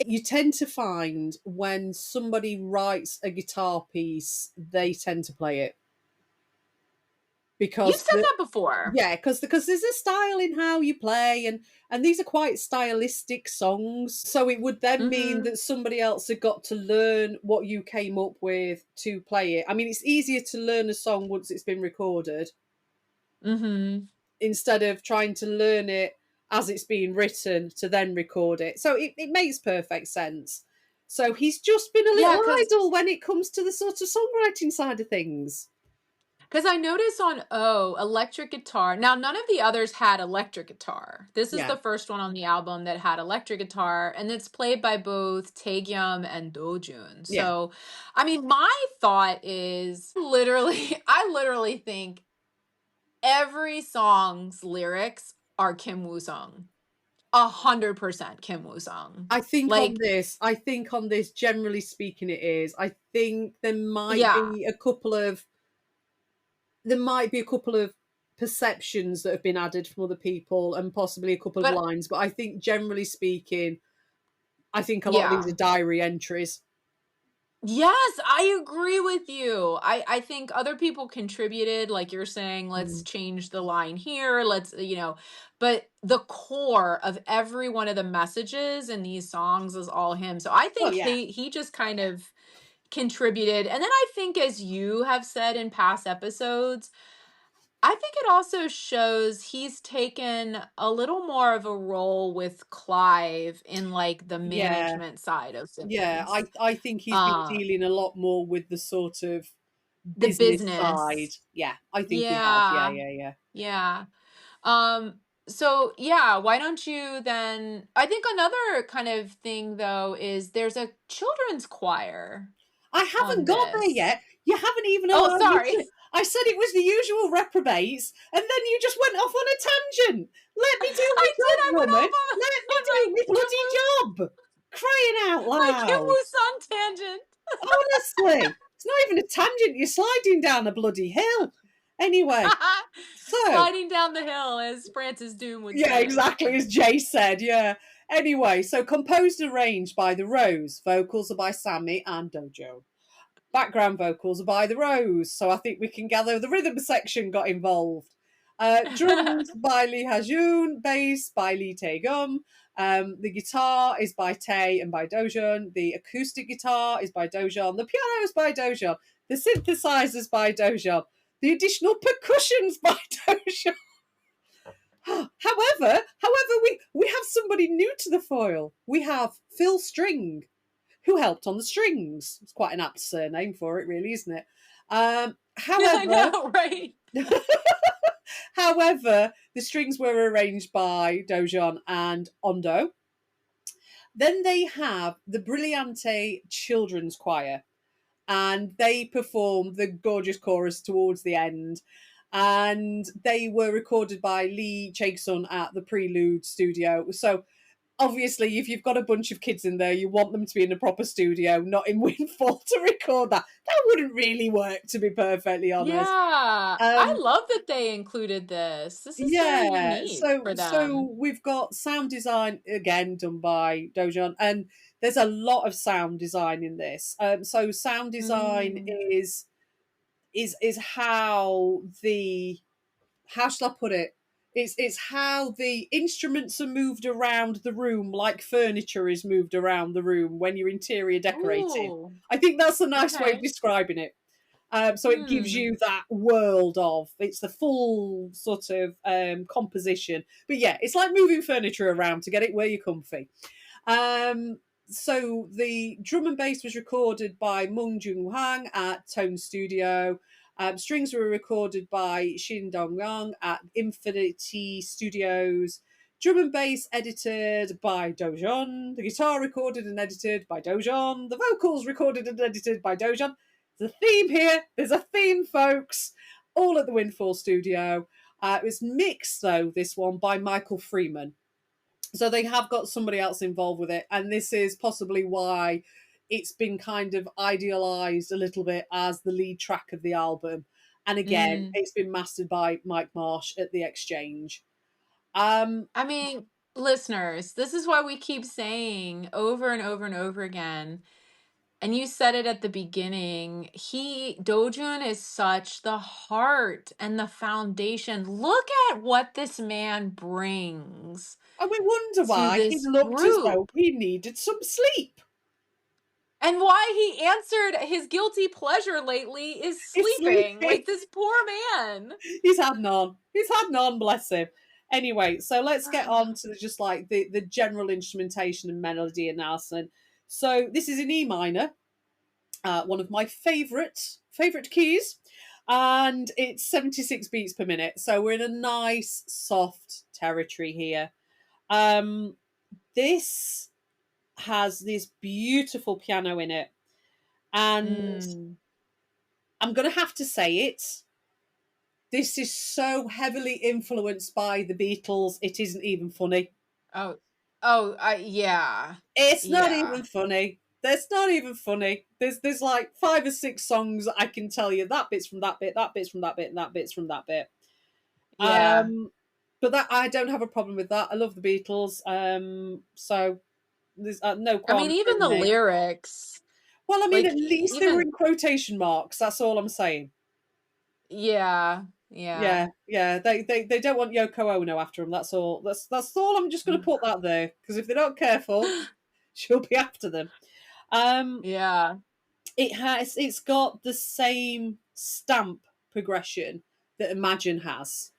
Speaker 1: You tend to find when somebody writes a guitar piece, they tend to play it. Because
Speaker 2: you've said that before.
Speaker 1: Yeah, because there's a style in how you play, and these are quite stylistic songs. So it would then mean that somebody else had got to learn what you came up with to play it. I mean, it's easier to learn a song once it's been recorded, instead of trying to learn it as it's being written to then record it. So it makes perfect sense. So he's just been a little idle when it comes to the sort of songwriting side of things.
Speaker 2: Because I noticed on electric guitar. Now, none of the others had electric guitar. This is the first one on the album that had electric guitar, and it's played by both Taekyum and Dojun. So, I mean, my thought is I literally think every song's lyrics are Kim Woo Sung. 100% Kim Woo Sung.
Speaker 1: I think on this, generally speaking, it is. I think there might be a couple of perceptions that have been added from other people and possibly a couple of lines. But I think generally speaking, I think a lot of these are diary entries.
Speaker 2: Yes, I agree with you. I think other people contributed, like you're saying, let's change the line here. Let's, but the core of every one of the messages in these songs is all him. So I think he just kind of contributed. And then I think, as you have said in past episodes, I think it also shows he's taken a little more of a role with Clive in like the management side of things.
Speaker 1: Yeah, I think he's been dealing a lot more with the sort of business side. Yeah, I think he has.
Speaker 2: Yeah. So why don't you then? I think another kind of thing though is there's a children's choir.
Speaker 1: I haven't got there yet. You haven't even.
Speaker 2: Oh, sorry.
Speaker 1: I said it was the usual reprobates, and then you just went off on a tangent. Let me do my job, woman. Let me do my bloody job. Crying out loud.
Speaker 2: My Kim Woo Sung tangent.
Speaker 1: Honestly, it's not even a tangent. You're sliding down a bloody hill. Anyway,
Speaker 2: sliding down the hill, as Francis Doom would say.
Speaker 1: Yeah, exactly, as Jay said, yeah. Anyway, so composed and arranged by The Rose. Vocals are by Sammy and Dojo. Background vocals are by The Rose. So I think we can gather the rhythm section got involved. Drums by Lee Ha-joon. Bass by Lee Tae-gum. The guitar is by Tae and by Dojun. The acoustic guitar is by Dojun. The piano is by Dojun. The synthesizers by Dojun. The additional percussions by Dojun. However, we have somebody new to the foil. We have Phil String, who helped on the strings. It's quite an apt surname for it, really, isn't it? However,
Speaker 2: I know, right?
Speaker 1: However, the strings were arranged by Dojun and Ondo. Then they have the Brillante Children's Choir, and they perform the gorgeous chorus towards the end. And they were recorded by Lee Chae-sun at the Prelude studio. So obviously, if you've got a bunch of kids in there, you want them to be in a proper studio, not in Windfall to record that. That wouldn't really work, to be perfectly honest.
Speaker 2: Yeah, I love that they included this. This is so unique for them.
Speaker 1: So we've got sound design, again, done by Dojun, and there's a lot of sound design in this. So sound design is is how shall I put it? It's how the instruments are moved around the room like furniture is moved around the room when you're interior decorating.
Speaker 2: Ooh.
Speaker 1: I think that's a nice way of
Speaker 2: Okay.
Speaker 1: describing it. So it gives you that world of, it's the full sort of composition. But yeah, it's like moving furniture around to get it where you're comfy. So the drum and bass was recorded by Mung Jung Hwang at Tone Studio. Strings were recorded by Shin Dong Young at Infinity Studios. Drum and bass edited by Dojon. The guitar recorded and edited by Dojon. The vocals recorded and edited by Dojon. There's a theme here. There's a theme, folks. All at the Windfall Studio. It was mixed, though, this one, by Michael Freeman. So they have got somebody else involved with it. And this is possibly why it's been kind of idealized a little bit as the lead track of the album. And again, it's been mastered by Mike Marsh at The Exchange.
Speaker 2: I mean, listeners, this is why we keep saying over and over and over again, and you said it at the beginning, Dojun is such the heart and the foundation. Look at what this man brings.
Speaker 1: And we wonder why he
Speaker 2: this
Speaker 1: looked as though
Speaker 2: group.
Speaker 1: he needed some sleep.
Speaker 2: And why he answered his guilty pleasure lately is sleeping. Like this poor man.
Speaker 1: He's had none. He's had none, bless him. Anyway, so let's get on to just like the general instrumentation and melody analysis. So this is in E minor, one of my favourite keys, and it's 76 beats per minute. So we're in a nice soft territory here. This has this beautiful piano in it, and I'm going to have to say it. This is so heavily influenced by the Beatles, it isn't even funny.
Speaker 2: Yeah.
Speaker 1: It's not even funny. That's not even funny. There's like 5 or 6 songs I can tell you that bit's from that bit, that bit's from that bit, and that bit's from that bit.
Speaker 2: Yeah.
Speaker 1: But that I don't have a problem with that. I love the Beatles. So there's no qualms.
Speaker 2: I mean, even the lyrics.
Speaker 1: Well, I mean, like, at least they were in quotation marks. That's all I'm saying.
Speaker 2: Yeah.
Speaker 1: They don't want Yoko Ono after them. That's all. That's all. I'm just going to put that there, because if they're not careful, she'll be after them.
Speaker 2: Yeah.
Speaker 1: It's got the same stamp progression that Imagine has.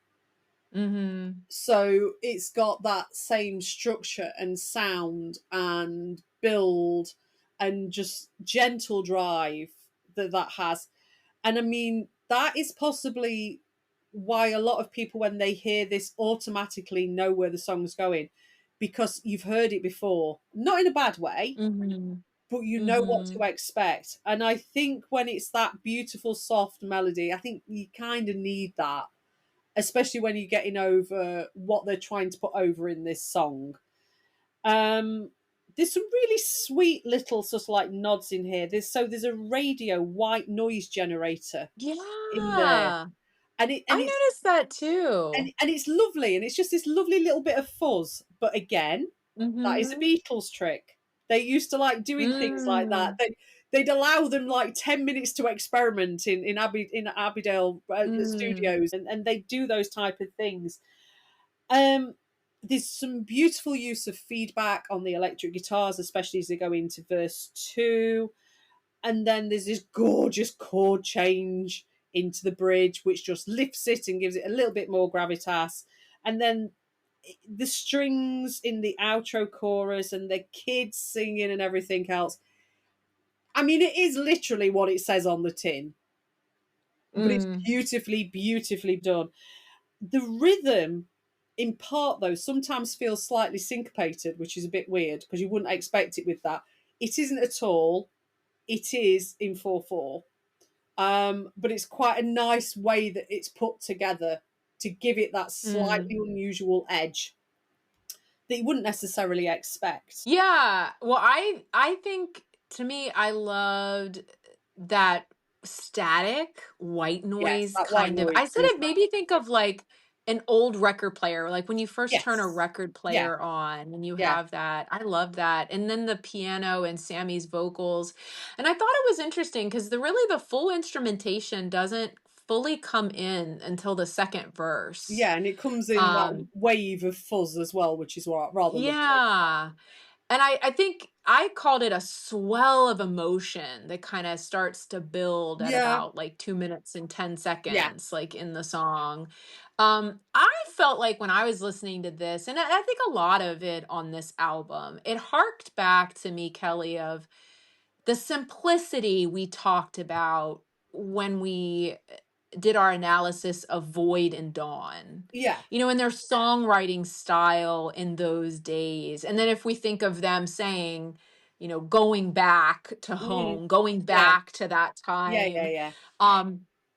Speaker 2: Mm-hmm.
Speaker 1: So it's got that same structure and sound and build and just gentle drive that has. And I mean, that is possibly why a lot of people, when they hear this, automatically know where the song's going, because you've heard it before, not in a bad way, but you know what to expect. And I think when it's that beautiful, soft melody, I think you kind of need that, especially when you're getting over what they're trying to put over in this song. There's some really sweet little sort of like nods in here. There's a radio white noise generator in there. And
Speaker 2: I noticed that too.
Speaker 1: And it's lovely, and it's just this lovely little bit of fuzz. But again, that is a Beatles trick. They used to like doing things like that. They'd allow them like 10 minutes to experiment in Abbeydale the studios, and they do those type of things. There's some beautiful use of feedback on the electric guitars, especially as they go into verse 2. And then there's this gorgeous chord change into the bridge, which just lifts it and gives it a little bit more gravitas. And then the strings in the outro chorus and the kids singing and everything else. I mean, it is literally what it says on the tin, but it's beautifully, beautifully done. The rhythm, in part, though, sometimes feels slightly syncopated, which is a bit weird because you wouldn't expect it with that. It isn't at all. It is in 4/4. But it's quite a nice way that it's put together to give it that slightly unusual edge that you wouldn't necessarily expect.
Speaker 2: Yeah. Well, I think, to me, I loved that static white noise kind of. I said it made me think of like an old record player, like when you first turn a
Speaker 1: Yes.
Speaker 2: record
Speaker 1: Yeah.
Speaker 2: player on and you
Speaker 1: Yeah.
Speaker 2: have that. I love that. And then the piano and Sammy's vocals. And I thought it was interesting because the full instrumentation doesn't fully come in until the second verse.
Speaker 1: Yeah, and it comes in that wave of fuzz as well, which is rather lovely.
Speaker 2: Yeah. And I think I called it a swell of emotion that kind of starts to build at about like 2 minutes and 10 seconds, like in the song. I felt like when I was listening to this, and I think a lot of it on this album, it harked back to me, Kelly, of the simplicity we talked about when we did our analysis of Void and Dawn.
Speaker 1: Yeah.
Speaker 2: You know, in their songwriting style in those days. And then if we think of them saying, you know, going back to home, going back to that time.
Speaker 1: Yeah.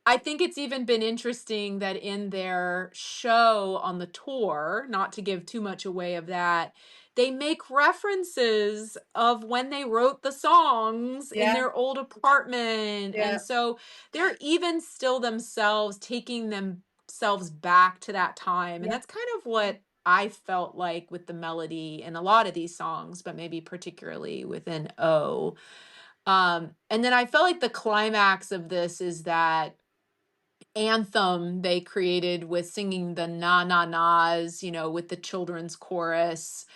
Speaker 2: I think it's even been interesting that in their show on the tour, not to give too much away of that, they make references of when they wrote the songs in their old apartment.
Speaker 1: Yeah.
Speaker 2: And so they're even still themselves taking themselves back to that time. And that's kind of what I felt like with the melody in a lot of these songs, but maybe particularly within O. And then I felt like the climax of this is that anthem they created with singing the na na nas, you know, with the children's chorus.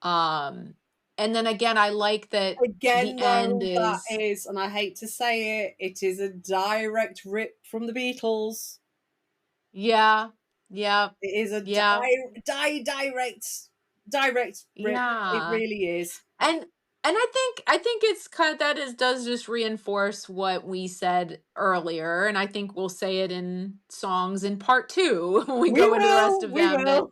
Speaker 2: And then again, I like that
Speaker 1: Again,
Speaker 2: the end
Speaker 1: though, that
Speaker 2: is,
Speaker 1: is, and I hate to say it, it is a direct rip from the Beatles.
Speaker 2: yeah.
Speaker 1: It is a direct rip. It
Speaker 2: Yeah.
Speaker 1: really is.
Speaker 2: And I think it's kind of does just reinforce what we said earlier, and I think we'll say it in songs in part 2 when we go into the rest of them.
Speaker 1: Will.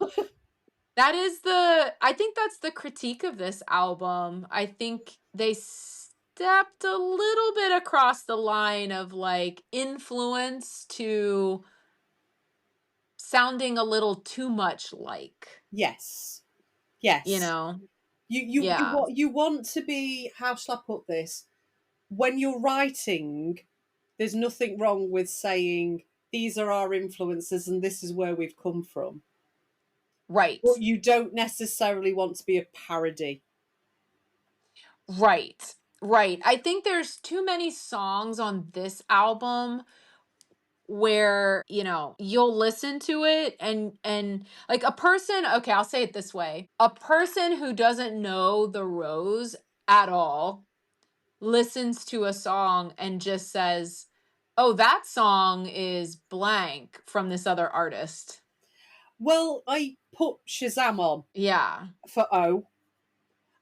Speaker 2: That is I think that's the critique of this album. I think they stepped a little bit across the line of like influence to sounding a little too much like.
Speaker 1: Yes.
Speaker 2: You know.
Speaker 1: You want to be, how shall I put this? When you're writing, there's nothing wrong with saying these are our influences and this is where we've come from.
Speaker 2: Right.
Speaker 1: But you don't necessarily want to be a parody.
Speaker 2: Right. I think there's too many songs on this album where, you know, you'll listen to it and like a person, okay, I'll say it this way. A person who doesn't know the Rose at all listens to a song and just says, "Oh, that song is blank from this other artist."
Speaker 1: Well, I put Shazam on.
Speaker 2: Yeah.
Speaker 1: For O.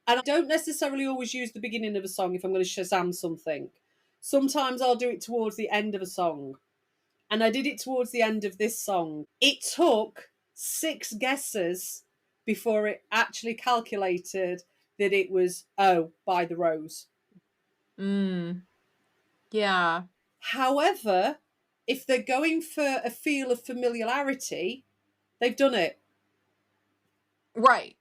Speaker 1: And I don't necessarily always use the beginning of a song if I'm going to Shazam something. Sometimes I'll do it towards the end of a song. And I did it towards the end of this song. It took 6 guesses before it actually calculated that it was O by the Rose.
Speaker 2: Yeah.
Speaker 1: However, if they're going for a feel of familiarity, they've done it.
Speaker 2: Right.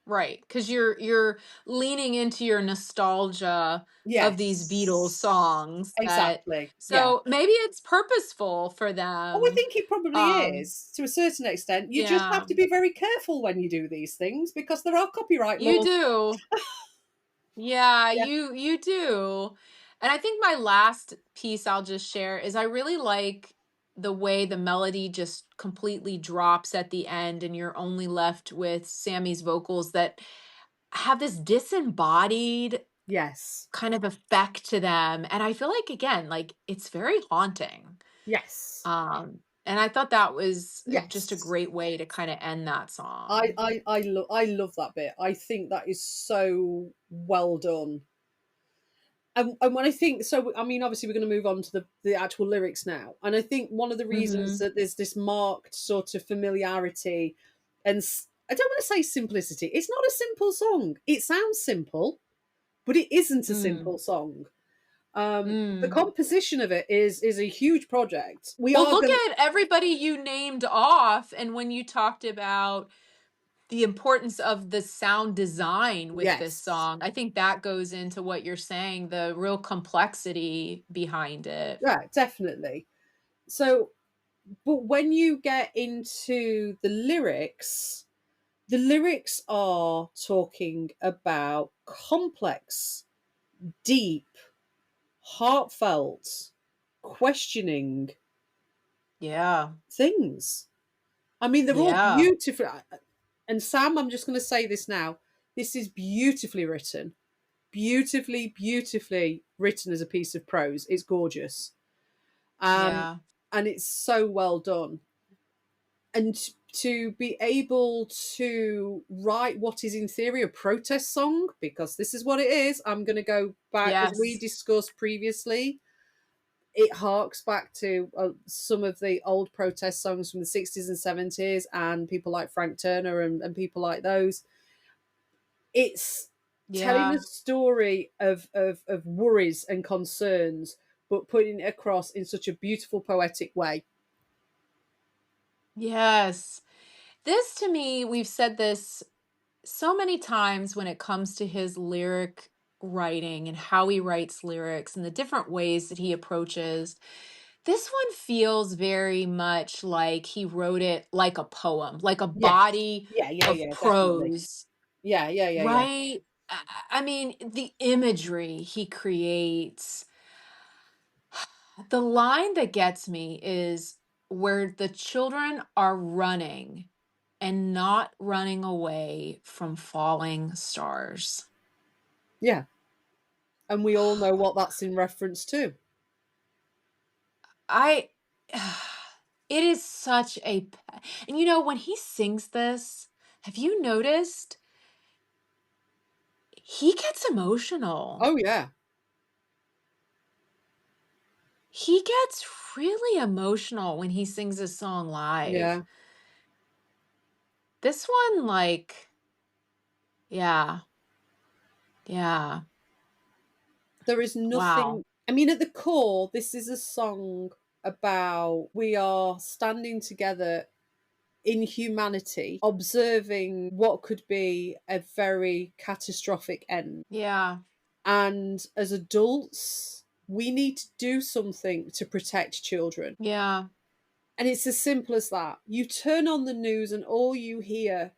Speaker 2: Because you're leaning into your nostalgia of these Beatles songs.
Speaker 1: Exactly.
Speaker 2: So maybe it's purposeful for them.
Speaker 1: Oh, I think it probably is to a certain extent. You just have to be very careful when you do these things because there are copyright laws.
Speaker 2: You do. Yeah, you do. And I think my last piece I'll just share is I really like the way the melody just completely drops at the end and you're only left with Sammy's vocals that have this disembodied kind of effect to them. And I feel like, again, like it's very haunting.
Speaker 1: Yes.
Speaker 2: And I thought that was just a great way to kind of end that song.
Speaker 1: I love that bit. I think that is so well done. And when I think, so I mean, obviously we're going to move on to the actual lyrics now. And I think one of the reasons that there's this marked sort of familiarity and I don't want to say simplicity. It's not a simple song. It sounds simple, but it isn't a simple song. The composition of it is a huge project.
Speaker 2: Look at everybody you named off, and when you talked about the importance of the sound design with this song, I think that goes into what you're saying, the real complexity behind it.
Speaker 1: Yeah, definitely. So But when you get into the lyrics are talking about complex, deep, heartfelt, questioning
Speaker 2: Yeah.
Speaker 1: things. I mean, they're all
Speaker 2: Yeah.
Speaker 1: beautiful. And Sam, I'm just going to say this now. This is beautifully written. Beautifully written as a piece of prose. It's gorgeous.
Speaker 2: Yeah.
Speaker 1: And it's so well done. And to be able to write what is in theory a protest song, because this is what it is. I'm going to go back, as we
Speaker 2: Yes.
Speaker 1: discussed previously, it harks back to some of the old protest songs from the 60s and 70s, and people like Frank Turner and people like those. It's telling
Speaker 2: Yeah.
Speaker 1: a story of worries and concerns, but putting it across in such a beautiful, poetic way.
Speaker 2: Yes. This to me, we've said this so many times when it comes to his lyric writing and how he writes lyrics and the different ways that he approaches. This one feels very much like he wrote it like a poem, like a
Speaker 1: Yes.
Speaker 2: body of
Speaker 1: Yeah, definitely.
Speaker 2: prose,
Speaker 1: Yeah.
Speaker 2: right? I mean, the imagery he creates. The line that gets me is where the children are running and not running away from falling stars.
Speaker 1: Yeah. And we all know what that's in reference to.
Speaker 2: I it is such a and you know when he sings this, have you noticed he gets emotional.
Speaker 1: Oh, yeah.
Speaker 2: He gets really emotional when he sings a song live.
Speaker 1: Yeah.
Speaker 2: This one like yeah. Yeah.
Speaker 1: There is
Speaker 2: Wow.
Speaker 1: nothing. I mean, at the core, this is a song about we are standing together in humanity, observing what could be a very catastrophic end.
Speaker 2: Yeah.
Speaker 1: And as adults, we need to do something to protect children.
Speaker 2: Yeah.
Speaker 1: And it's as simple as that. You turn on the news, and all you hear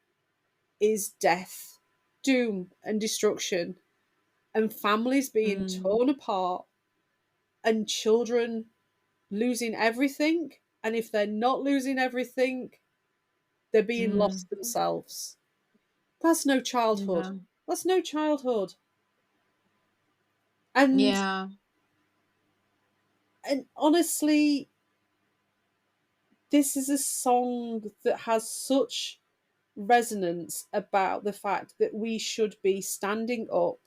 Speaker 1: is death, doom, and destruction, and families being
Speaker 2: Mm,
Speaker 1: torn apart, and children losing everything. And if they're not losing everything, they're being
Speaker 2: mm,
Speaker 1: lost themselves. That's no childhood.
Speaker 2: yeah.
Speaker 1: That's no childhood. And
Speaker 2: Yeah.
Speaker 1: and honestly, this is a song that has such resonance about the fact that we should be standing up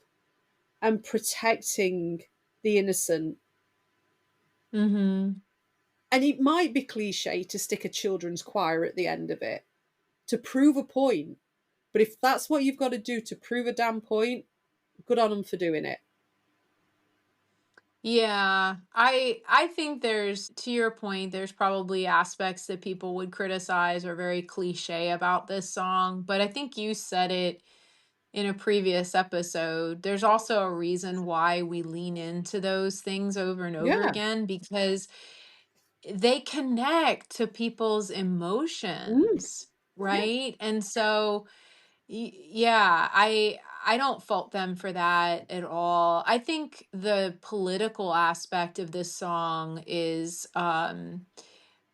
Speaker 1: and protecting the innocent.
Speaker 2: Mhm.
Speaker 1: And it might be cliche to stick a children's choir at the end of it to prove a point. But if that's what you've got to do to prove a damn point, good on them for doing it.
Speaker 2: Yeah. I think there's to your point, there's probably aspects that people would criticize or very cliche about this song, but I think you said it in a previous episode. There's also a reason why we lean into those things over and over
Speaker 1: Yeah.
Speaker 2: again because they connect to people's
Speaker 1: Mm,
Speaker 2: emotions,
Speaker 1: yeah.
Speaker 2: right? And so yeah, I don't fault them for that at all. I think the political aspect of this song is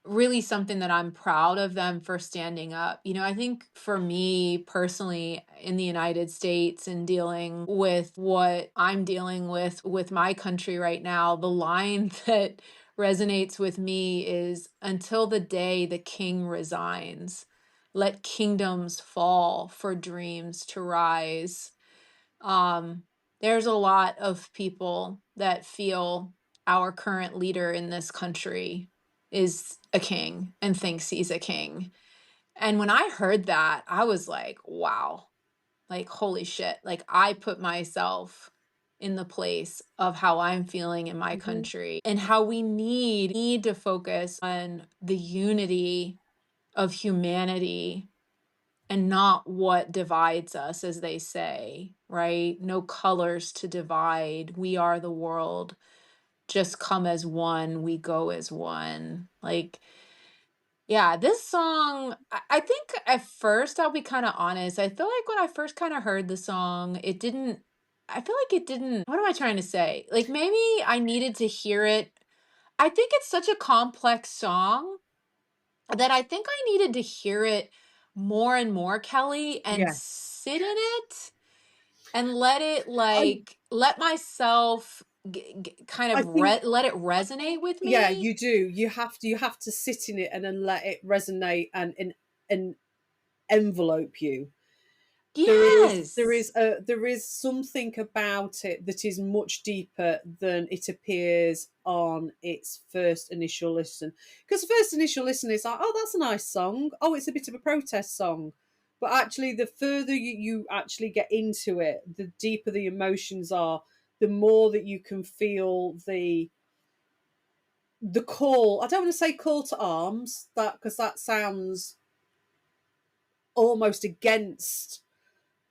Speaker 2: really something that I'm proud of them for standing up. You know, I think for me personally in the United States and dealing with what I'm dealing with my country right now, the line that resonates with me is until the day the king resigns, let kingdoms fall for dreams to rise. Um, there's a lot of people that feel our current leader in this country is a king and thinks he's a king. And when I heard that, I was like, wow, like, holy shit. Like, I put myself in the place of how I'm feeling in my
Speaker 1: Mm-hmm.
Speaker 2: country and how we need to focus on the unity of humanity and not what divides us, as they say, right? No colors to divide. We are the world. Just come as one, we go as one. Like, Yeah, this song, I think at first, I'll be kind of honest. I feel like when I first kind of heard the song, I feel like it didn't, what am I trying to say? Like maybe I needed to hear it. I think it's such a complex song that I think I needed to hear it more and more, Kelly, and
Speaker 1: Yes.
Speaker 2: sit in it and let it
Speaker 1: I
Speaker 2: let myself kind
Speaker 1: I
Speaker 2: of
Speaker 1: think
Speaker 2: let it resonate with
Speaker 1: yeah,
Speaker 2: me.
Speaker 1: you do. You have to sit in it and then let it resonate and envelope you.
Speaker 2: Yes.
Speaker 1: There is something about it that is much deeper than it appears on its first initial listen. Because the first initial listen is like, oh, that's a nice song. Oh, it's a bit of a protest song. But actually, the further you actually get into it, the deeper the emotions are, the more that you can feel the call. I don't want to say call to arms, that because that sounds almost against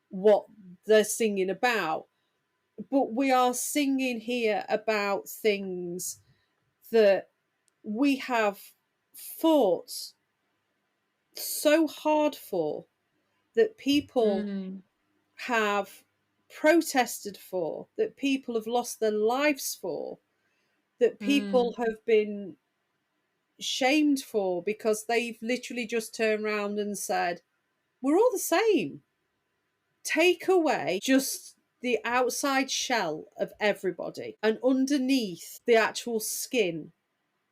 Speaker 1: what they're singing about. But we are singing here about things that we have fought so hard for, that people
Speaker 2: Mm,
Speaker 1: have protested for, that people have lost their lives for, that
Speaker 2: mm,
Speaker 1: people have been shamed for because they've literally just turned around and said, we're all the same. Take away just the outside shell of everybody, and underneath the actual skin,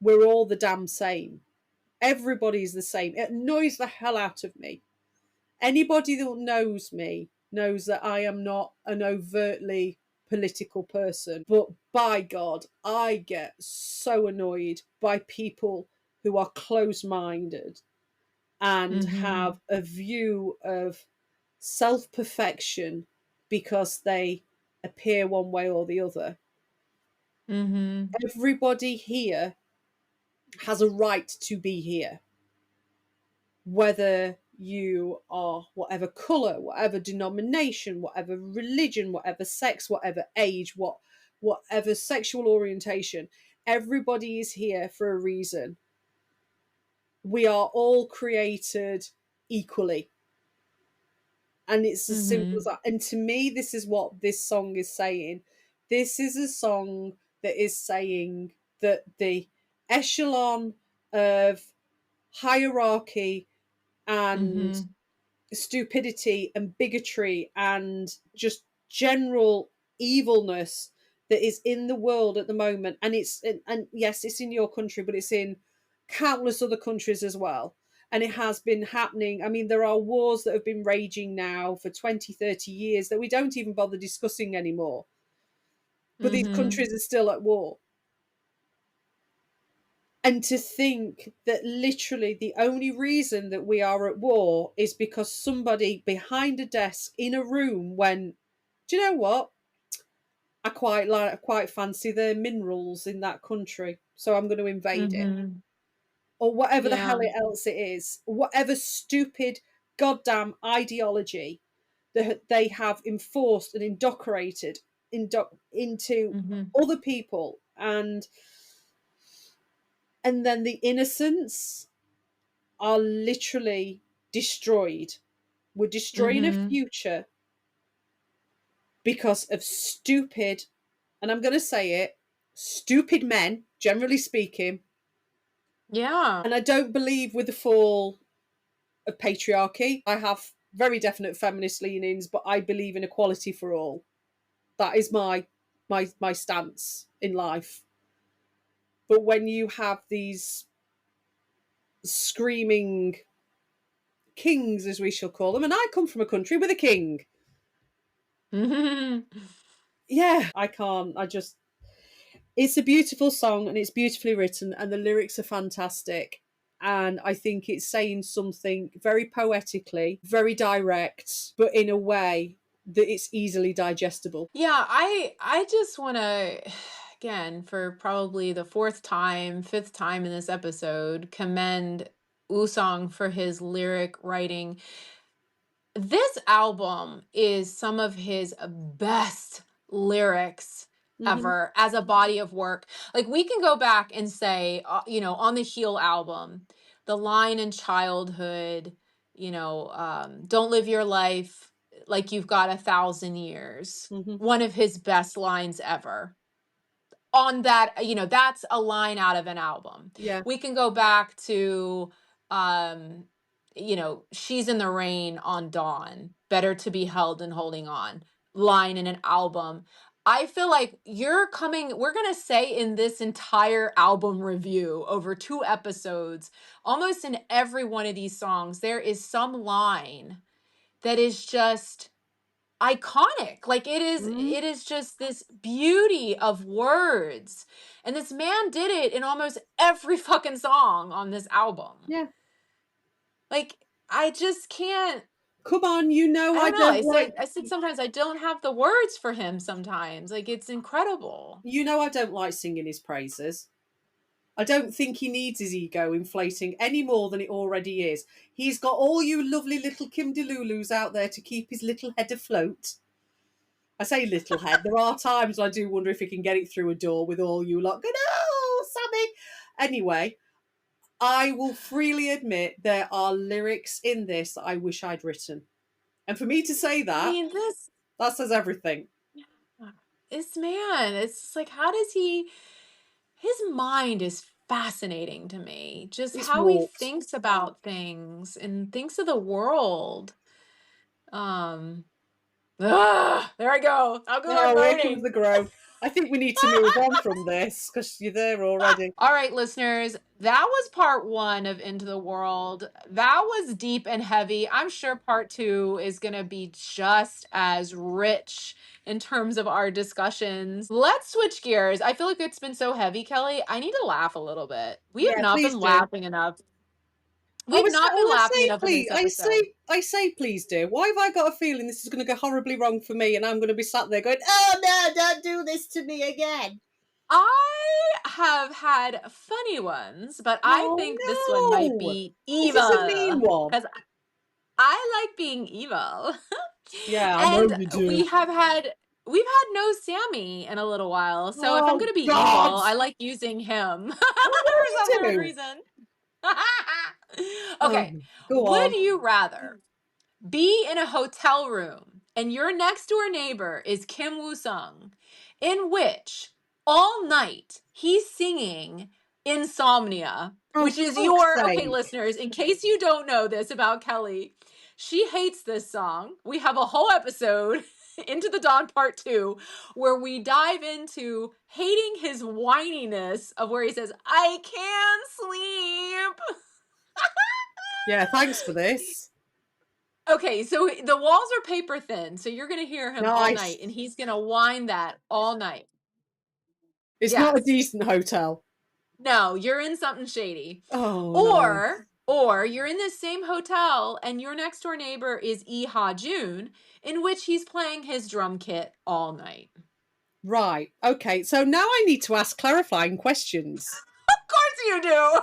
Speaker 1: we're all the damn same. Everybody's the same. It annoys the hell out of me. Anybody that knows me knows that I am not an overtly political person, but by God, I get so annoyed by people who are close minded and
Speaker 2: mhm,
Speaker 1: have a view of self perfection because they appear one way or the other.
Speaker 2: mhm,
Speaker 1: Everybody here has a right to be here, whether you are whatever color, whatever denomination, whatever religion, whatever sex, whatever age, whatever sexual orientation. Everybody is here for a reason. We are all created equally. And it's as simple as
Speaker 2: mhm,
Speaker 1: that. And to me, this is what this song is saying. This is a song that is saying that the echelon of hierarchy and
Speaker 2: mhm,
Speaker 1: stupidity and bigotry and just general evilness that is in the world at the moment, and yes, it's in your country, but it's in countless other countries as well, and it has been happening. I mean, there are wars that have been raging now for 20, 30 years that we don't even bother discussing anymore, but these
Speaker 2: mhm,
Speaker 1: countries are still at war. And to think that literally the only reason that we are at war is because somebody behind a desk in a room went, do you know what? I quite fancy the minerals in that country, so I'm going to invade it.
Speaker 2: mhm.
Speaker 1: Or whatever the hell
Speaker 2: Yeah.
Speaker 1: else it is, whatever stupid goddamn ideology that they have enforced and indoctrinated into
Speaker 2: Mhm,
Speaker 1: other people, and then the innocents are literally destroyed. We're destroying a
Speaker 2: mhm.
Speaker 1: future because of stupid, and I'm going to say it, stupid men, generally speaking.
Speaker 2: Yeah.
Speaker 1: And I don't believe with the fall of patriarchy. I have very definite feminist leanings, but I believe in equality for all. That is my stance in life. But when you have these screaming kings, as we shall call them, and I come from a country with a king.
Speaker 2: Mhm.
Speaker 1: Yeah, I can't. It's a beautiful song and it's beautifully written and the lyrics are fantastic. And I think it's saying something very poetically, very direct, but in a way that it's easily digestible.
Speaker 2: Yeah, I just want to again for probably the fourth time, fifth time in this episode commend Usong for his lyric writing. This album is some of his best lyrics
Speaker 1: Mm-hmm.
Speaker 2: ever as a body of work. Like we can go back and say, on the Heal album, the line in Childhood, don't live your life like you've got 1,000 years. One of his best lines ever. On that, that's a line out of an album.
Speaker 1: Yeah.
Speaker 2: We can go back to, She's in the Rain on Dawn. Better to be held than holding on. Line in an album. I feel like we're going to say in this entire album review over 2 episodes, almost in every one of these songs, there is some line that is just iconic. Like it is just this beauty of words. And this man did it in almost every fucking song on this album.
Speaker 1: Yeah.
Speaker 2: Like, I just can't.
Speaker 1: Come on,
Speaker 2: I said sometimes I don't have the words for him sometimes. Like, it's incredible.
Speaker 1: I don't like singing his praises. I don't think he needs his ego inflating any more than it already is. He's got all you lovely little Kim DeLulus out there to keep his little head afloat. I say little head. There are times I do wonder if he can get it through a door with all you lot. No, Sammy. Anyway, I will freely admit there are lyrics in this that I wish I'd written. And for me to say that, that says everything.
Speaker 2: This man, it's like, how does his mind is fascinating to me. Just how he thinks about things and thinks of the world. There I go. I'll go on writing.
Speaker 1: Welcome to the grove. I think we need to move on from this because you're there already.
Speaker 2: All right, listeners, that was part 1 of Into the World. That was deep and heavy. I'm sure part 2 is going to be just as rich in terms of our discussions. Let's switch gears. I feel like it's been so heavy, Kelly. I need to laugh a little bit. We have not been laughing enough. We've not been laughing enough in this episode.
Speaker 1: I say please do. Why have I got a feeling this is going to go horribly wrong for me and I'm going to be sat there going, oh no, don't do this to me again.
Speaker 2: I have had funny ones, but I think this one might be evil.
Speaker 1: This is a mean one.
Speaker 2: Because I like being evil.
Speaker 1: Yeah, I know you do.
Speaker 2: We've had no Sammy in a little while, so if I'm going to be evil, I like using him for some weird reason. Okay, would you rather be in a hotel room and your next door neighbor is Kim Woo-sung, in which all night he's singing Insomnia, which is okay, listeners, in case you don't know this about Kelly, she hates this song. We have a whole episode, Into the Dawn Part 2, where we dive into hating his whininess of where he says, I can't sleep.
Speaker 1: Yeah, thanks for this.
Speaker 2: Okay, so the walls are paper thin, so you're going to hear him all night, and he's going to whine that all night.
Speaker 1: It's not a decent hotel.
Speaker 2: No, you're in something shady.
Speaker 1: Oh,
Speaker 2: Or you're in this same hotel, and your next door neighbor is Lee Ha-joon, in which he's playing his drum kit all night.
Speaker 1: Right. Okay, so now I need to ask clarifying questions.
Speaker 2: Of course you do!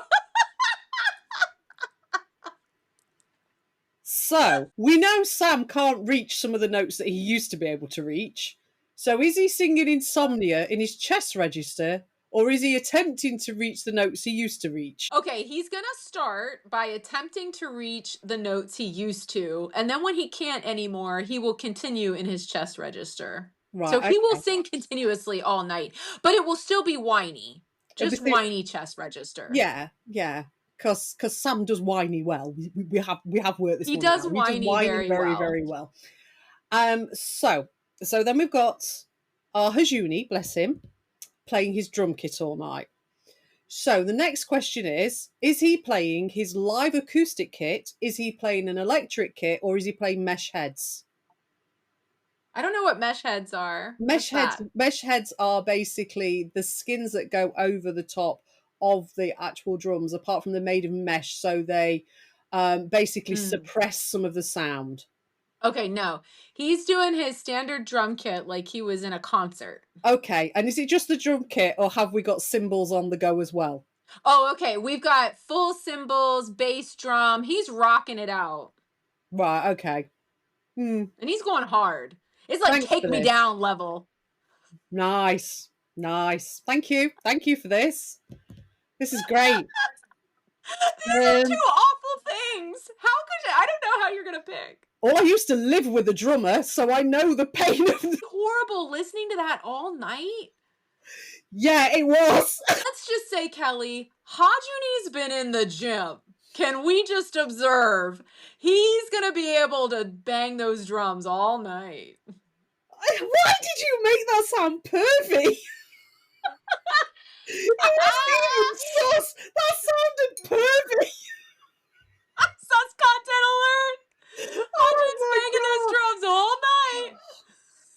Speaker 1: So, we know Sam can't reach some of the notes that he used to be able to reach. So is he singing Insomnia in his chest register, or is he attempting to reach the notes he used to reach?
Speaker 2: Okay, he's going to start by attempting to reach the notes he used to, and then when he can't anymore, he will continue in his chest register. Right, so he will sing continuously all night, but it will still be whiny. Just whiny chest register.
Speaker 1: Yeah. Because Sam does whiny well. We have worked this.
Speaker 2: He does whiny
Speaker 1: very well. So then we've got our Hajuni, bless him, playing his drum kit all night. So the next question is he playing his live acoustic kit? Is he playing an electric kit, or is he playing mesh heads?
Speaker 2: I don't know what mesh heads are.
Speaker 1: Mesh heads are basically the skins that go over the top of the actual drums, apart from they're made of mesh, so they basically suppress some of the sound.
Speaker 2: Okay, no. He's doing his standard drum kit like he was in a concert.
Speaker 1: Okay, and is it just the drum kit, or have we got cymbals on the go as well?
Speaker 2: Oh, okay. We've got full cymbals, bass drum. He's rocking it out.
Speaker 1: Right, okay.
Speaker 2: And he's going hard. It's like Take Me Down level.
Speaker 1: Nice. Thank you for this. This is great.
Speaker 2: These are two awful things. How could you? I don't know how you're gonna pick.
Speaker 1: Well, I used to live with a drummer, so I know the pain of the...
Speaker 2: Horrible listening to that all night.
Speaker 1: Yeah, it was.
Speaker 2: Let's just say, Kelly, Hajuni's been in the gym. Can we just observe? He's gonna be able to bang those drums all night.
Speaker 1: Why did you make that sound pervy? It wasn't even sus. That sounded pervy.
Speaker 2: Sus content alert! Hajun's banging those drums all night.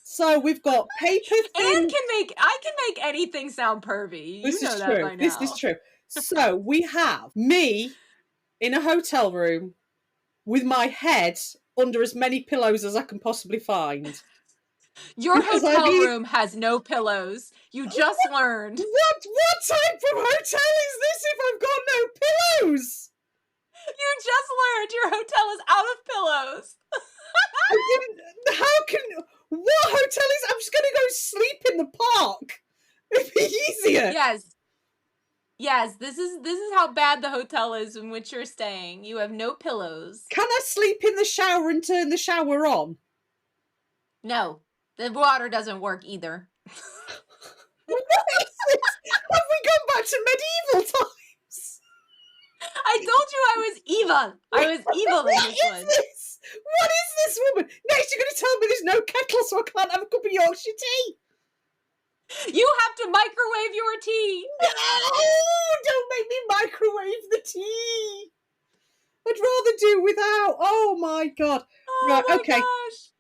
Speaker 1: So we've got paper thin.
Speaker 2: And I can make anything sound pervy.
Speaker 1: This
Speaker 2: You know
Speaker 1: is
Speaker 2: that
Speaker 1: true.
Speaker 2: by now.
Speaker 1: This is true. So we have me in a hotel room with my head under as many pillows as I can possibly find.
Speaker 2: Your
Speaker 1: Because
Speaker 2: hotel
Speaker 1: I need-
Speaker 2: room has no pillows. You just learned.
Speaker 1: What type of hotel is this if I've got no pillows?
Speaker 2: You just learned your hotel is out of pillows.
Speaker 1: I didn't. How can? What hotel is? I'm just gonna go sleep in the park. It'd be easier.
Speaker 2: Yes. This is how bad the hotel is in which you're staying. You have no pillows.
Speaker 1: Can I sleep in the shower and turn the shower on?
Speaker 2: No, the water doesn't work either.
Speaker 1: What is this? Have we gone back to medieval times?
Speaker 2: I told you I was evil. I was evil in
Speaker 1: What
Speaker 2: this
Speaker 1: is
Speaker 2: one.
Speaker 1: this? What is this woman? Next, you're going to tell me there's no kettle, so I can't have a cup of Yorkshire tea.
Speaker 2: You have to microwave your tea.
Speaker 1: No, don't make me microwave the tea. I'd rather do without. Oh my god.
Speaker 2: Oh
Speaker 1: Right,
Speaker 2: my
Speaker 1: okay.
Speaker 2: gosh.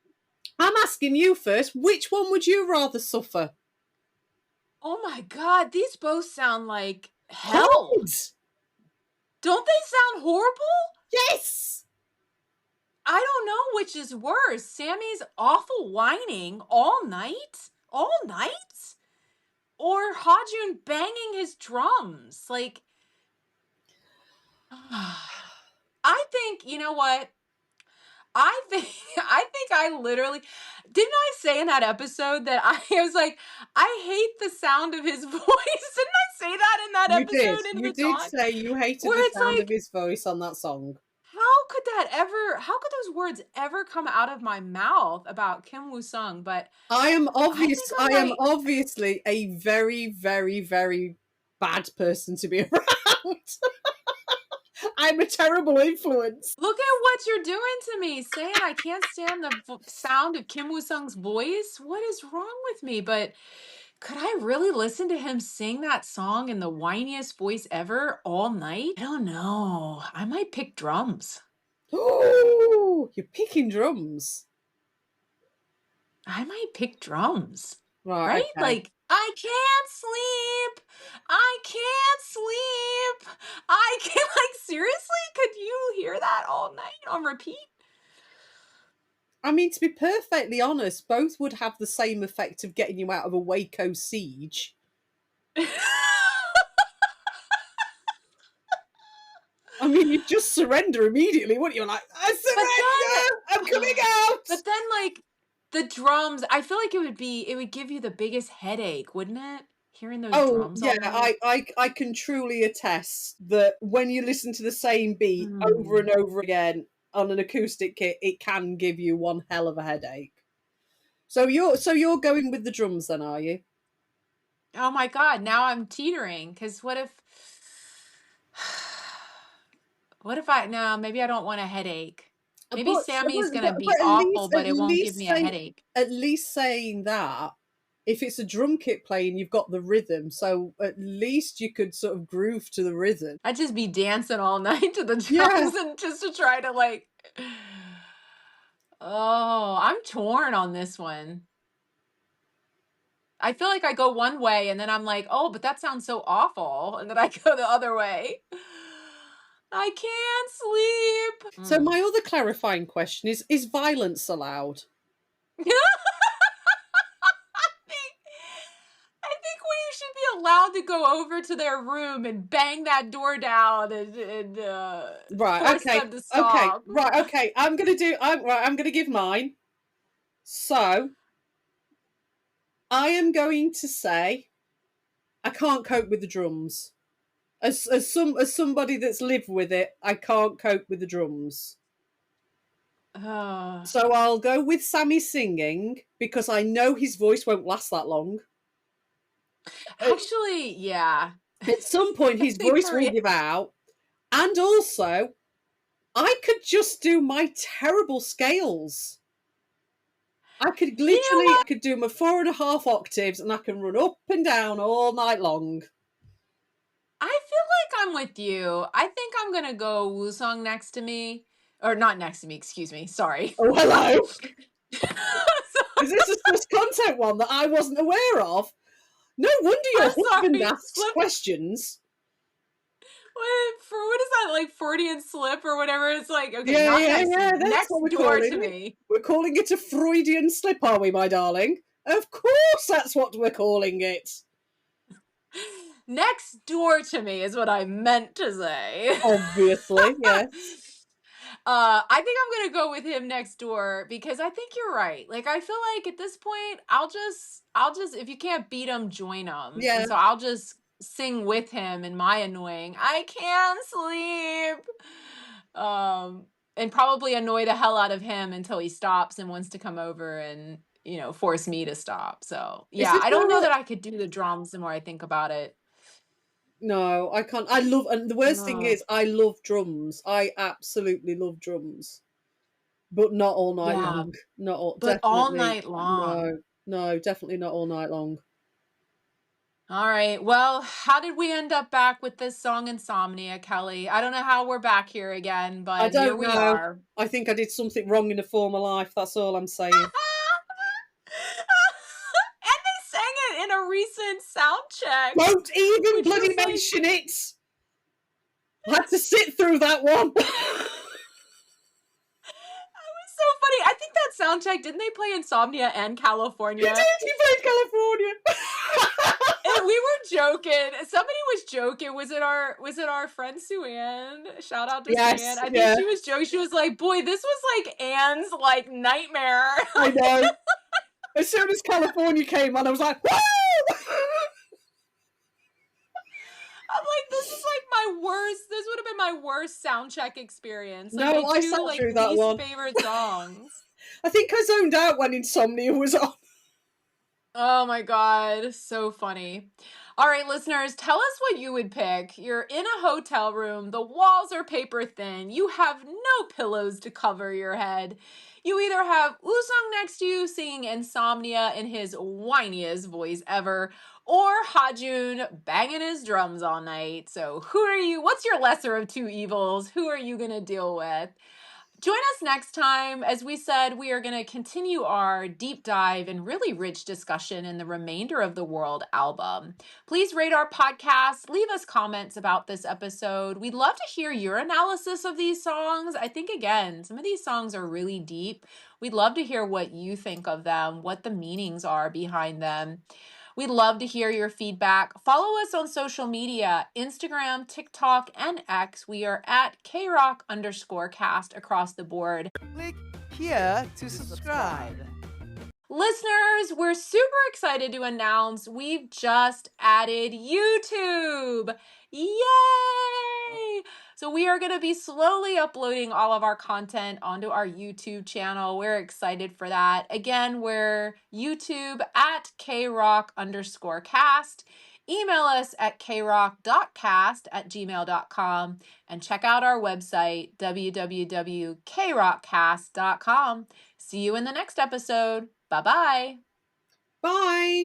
Speaker 1: I'm asking you first. Which one would you rather suffer?
Speaker 2: Oh my god. These both sound like hell.
Speaker 1: Cold.
Speaker 2: Don't they sound horrible?
Speaker 1: Yes.
Speaker 2: I don't know which is worse. Sammy's awful whining all night? All night? Or Hajun banging his drums? Like, I think, you know what? I think I literally, didn't I say in that episode that I was like, I hate the sound of his voice? Didn't I say that in that
Speaker 1: You
Speaker 2: episode?
Speaker 1: did.
Speaker 2: In
Speaker 1: You
Speaker 2: the
Speaker 1: did
Speaker 2: talk?
Speaker 1: say you hated
Speaker 2: Where
Speaker 1: the
Speaker 2: it's
Speaker 1: sound
Speaker 2: like-
Speaker 1: of his voice on that song.
Speaker 2: How could those words ever come out of my mouth about Kim Woo-sung? But
Speaker 1: I am
Speaker 2: I
Speaker 1: am
Speaker 2: might-
Speaker 1: obviously a very, very, very bad person to be around. I'm a terrible influence.
Speaker 2: look at what you're doing to me, saying I can't stand the sound of Kim Woo-sung's voice. What is wrong with me? But could I really listen to him sing that song in the whiniest voice ever all night? I don't know. I might pick drums.
Speaker 1: Oh, you're picking drums.
Speaker 2: I might pick drums.
Speaker 1: Right?
Speaker 2: Right? Like, I can't sleep. I can't sleep. I can't, like, seriously? Could you hear that all night on repeat?
Speaker 1: I mean, to be perfectly honest, both would have the same effect of getting you out of a Waco siege. I mean, you'd just surrender immediately, wouldn't you? Like, I surrender! I'm coming out!
Speaker 2: But then, like, the drums, I feel like it would give you the biggest headache, wouldn't it? Hearing those drums all night.
Speaker 1: I can truly attest that when you listen to the same beat over and over again on an acoustic kit, it can give you one hell of a headache. So you're going with the drums then, are you?
Speaker 2: Oh my god, now I'm teetering, because what if no, maybe I don't want a headache. Maybe Sammy's gonna be awful, but it won't give me a headache.
Speaker 1: At least saying that, if it's a drum kit playing, you've got the rhythm, so at least you could sort of groove to the rhythm.
Speaker 2: I'd just be dancing all night to the drums and just to try to like. Oh, I'm torn on this one. I feel like I go one way and then I'm like, oh, but that sounds so awful, and then I go the other way. I can't sleep.
Speaker 1: So my other clarifying question is violence allowed?
Speaker 2: I think we should be allowed to go over to their room and bang that door down and
Speaker 1: right,
Speaker 2: force
Speaker 1: okay,
Speaker 2: them to stop.
Speaker 1: okay, right, okay. I'm gonna give mine. So I am going to say I can't cope with the drums. As somebody that's lived with it, I can't cope with the drums. So I'll go with Sammy singing because I know his voice won't last that long.
Speaker 2: Actually, yeah.
Speaker 1: At some point, his voice will give out. And also, I could just do my terrible scales. I could literally, I could do my 4.5 octaves and I can run up and down all night long.
Speaker 2: I feel like I'm with you. I think I'm going to go Wusong Next to Me. Or not Next to Me, excuse me. Sorry.
Speaker 1: Oh, hello. Is this a sus content one that I wasn't aware of? No wonder your husband asks questions.
Speaker 2: What is that, like Freudian slip or whatever? It's like, okay,
Speaker 1: yeah, that's
Speaker 2: next
Speaker 1: what we're
Speaker 2: door
Speaker 1: calling
Speaker 2: to
Speaker 1: it.
Speaker 2: me.
Speaker 1: We're calling it a Freudian slip, are we, my darling? Of course that's what we're calling it.
Speaker 2: Next door to me is what I meant to say.
Speaker 1: Obviously, yes.
Speaker 2: I think I'm gonna go with him next door because I think you're right. Like, I feel like at this point, I'll just if you can't beat him, join him.
Speaker 1: Yeah.
Speaker 2: And so I'll just sing with him in my annoying I can't sleep. And probably annoy the hell out of him until he stops and wants to come over and, you know, force me to stop. So yeah, I don't know that I could do the drums the more I think about it.
Speaker 1: No, I can't. I love, and the worst thing is, I love drums. I absolutely love drums, but not all night long. Not all,
Speaker 2: but all night long.
Speaker 1: No, definitely not all night long.
Speaker 2: All right. Well, how did we end up back with this song Insomnia, Kelly? I don't know how we're back here again, but here we are.
Speaker 1: I think I did something wrong in a former life. That's all I'm saying.
Speaker 2: And they sang it in a recent sound check.
Speaker 1: Don't even bloody mention it. I had to sit through that one.
Speaker 2: That was so funny. I think that sound check, didn't they play Insomnia and California?
Speaker 1: He did. He played California.
Speaker 2: And we were joking. Somebody was joking. Was it our friend Sue Ann? Shout out to Sue Ann. I think she was joking. She was like, "Boy, this was like Anne's like nightmare."
Speaker 1: I know. As soon as California came on, I was like, "Woo!"
Speaker 2: I'm like, this is like my worst. This would have been my worst sound check experience. Like,
Speaker 1: no, I sat through that one.
Speaker 2: Favorite songs.
Speaker 1: I think I zoned out when Insomnia was on.
Speaker 2: Oh my God, so funny. All right, listeners, tell us what you would pick. You're in a hotel room, the walls are paper thin, you have no pillows to cover your head. You either have Wusong next to you singing Insomnia in his whiniest voice ever, or Hajun banging his drums all night. So who are you? What's your lesser of two evils? Who are you going to deal with? Join us next time. As we said, we are going to continue our deep dive and really rich discussion in the remainder of the WRLD album. Please rate our podcast. Leave us comments about this episode. We'd love to hear your analysis of these songs. I think, again, some of these songs are really deep. We'd love to hear what you think of them, what the meanings are behind them. We'd love to hear your feedback. Follow us on social media, Instagram, TikTok, and X. We are at KRock_cast across the board.
Speaker 7: Click here to subscribe.
Speaker 2: Listeners, we're super excited to announce we've just added YouTube. Yay! So we are going to be slowly uploading all of our content onto our YouTube channel. We're excited for that. Again, we're YouTube at KRock_cast. Email us at krock.cast@gmail.com and check out our website, www.krockcast.com. See you in the next episode. Bye-bye.
Speaker 1: Bye.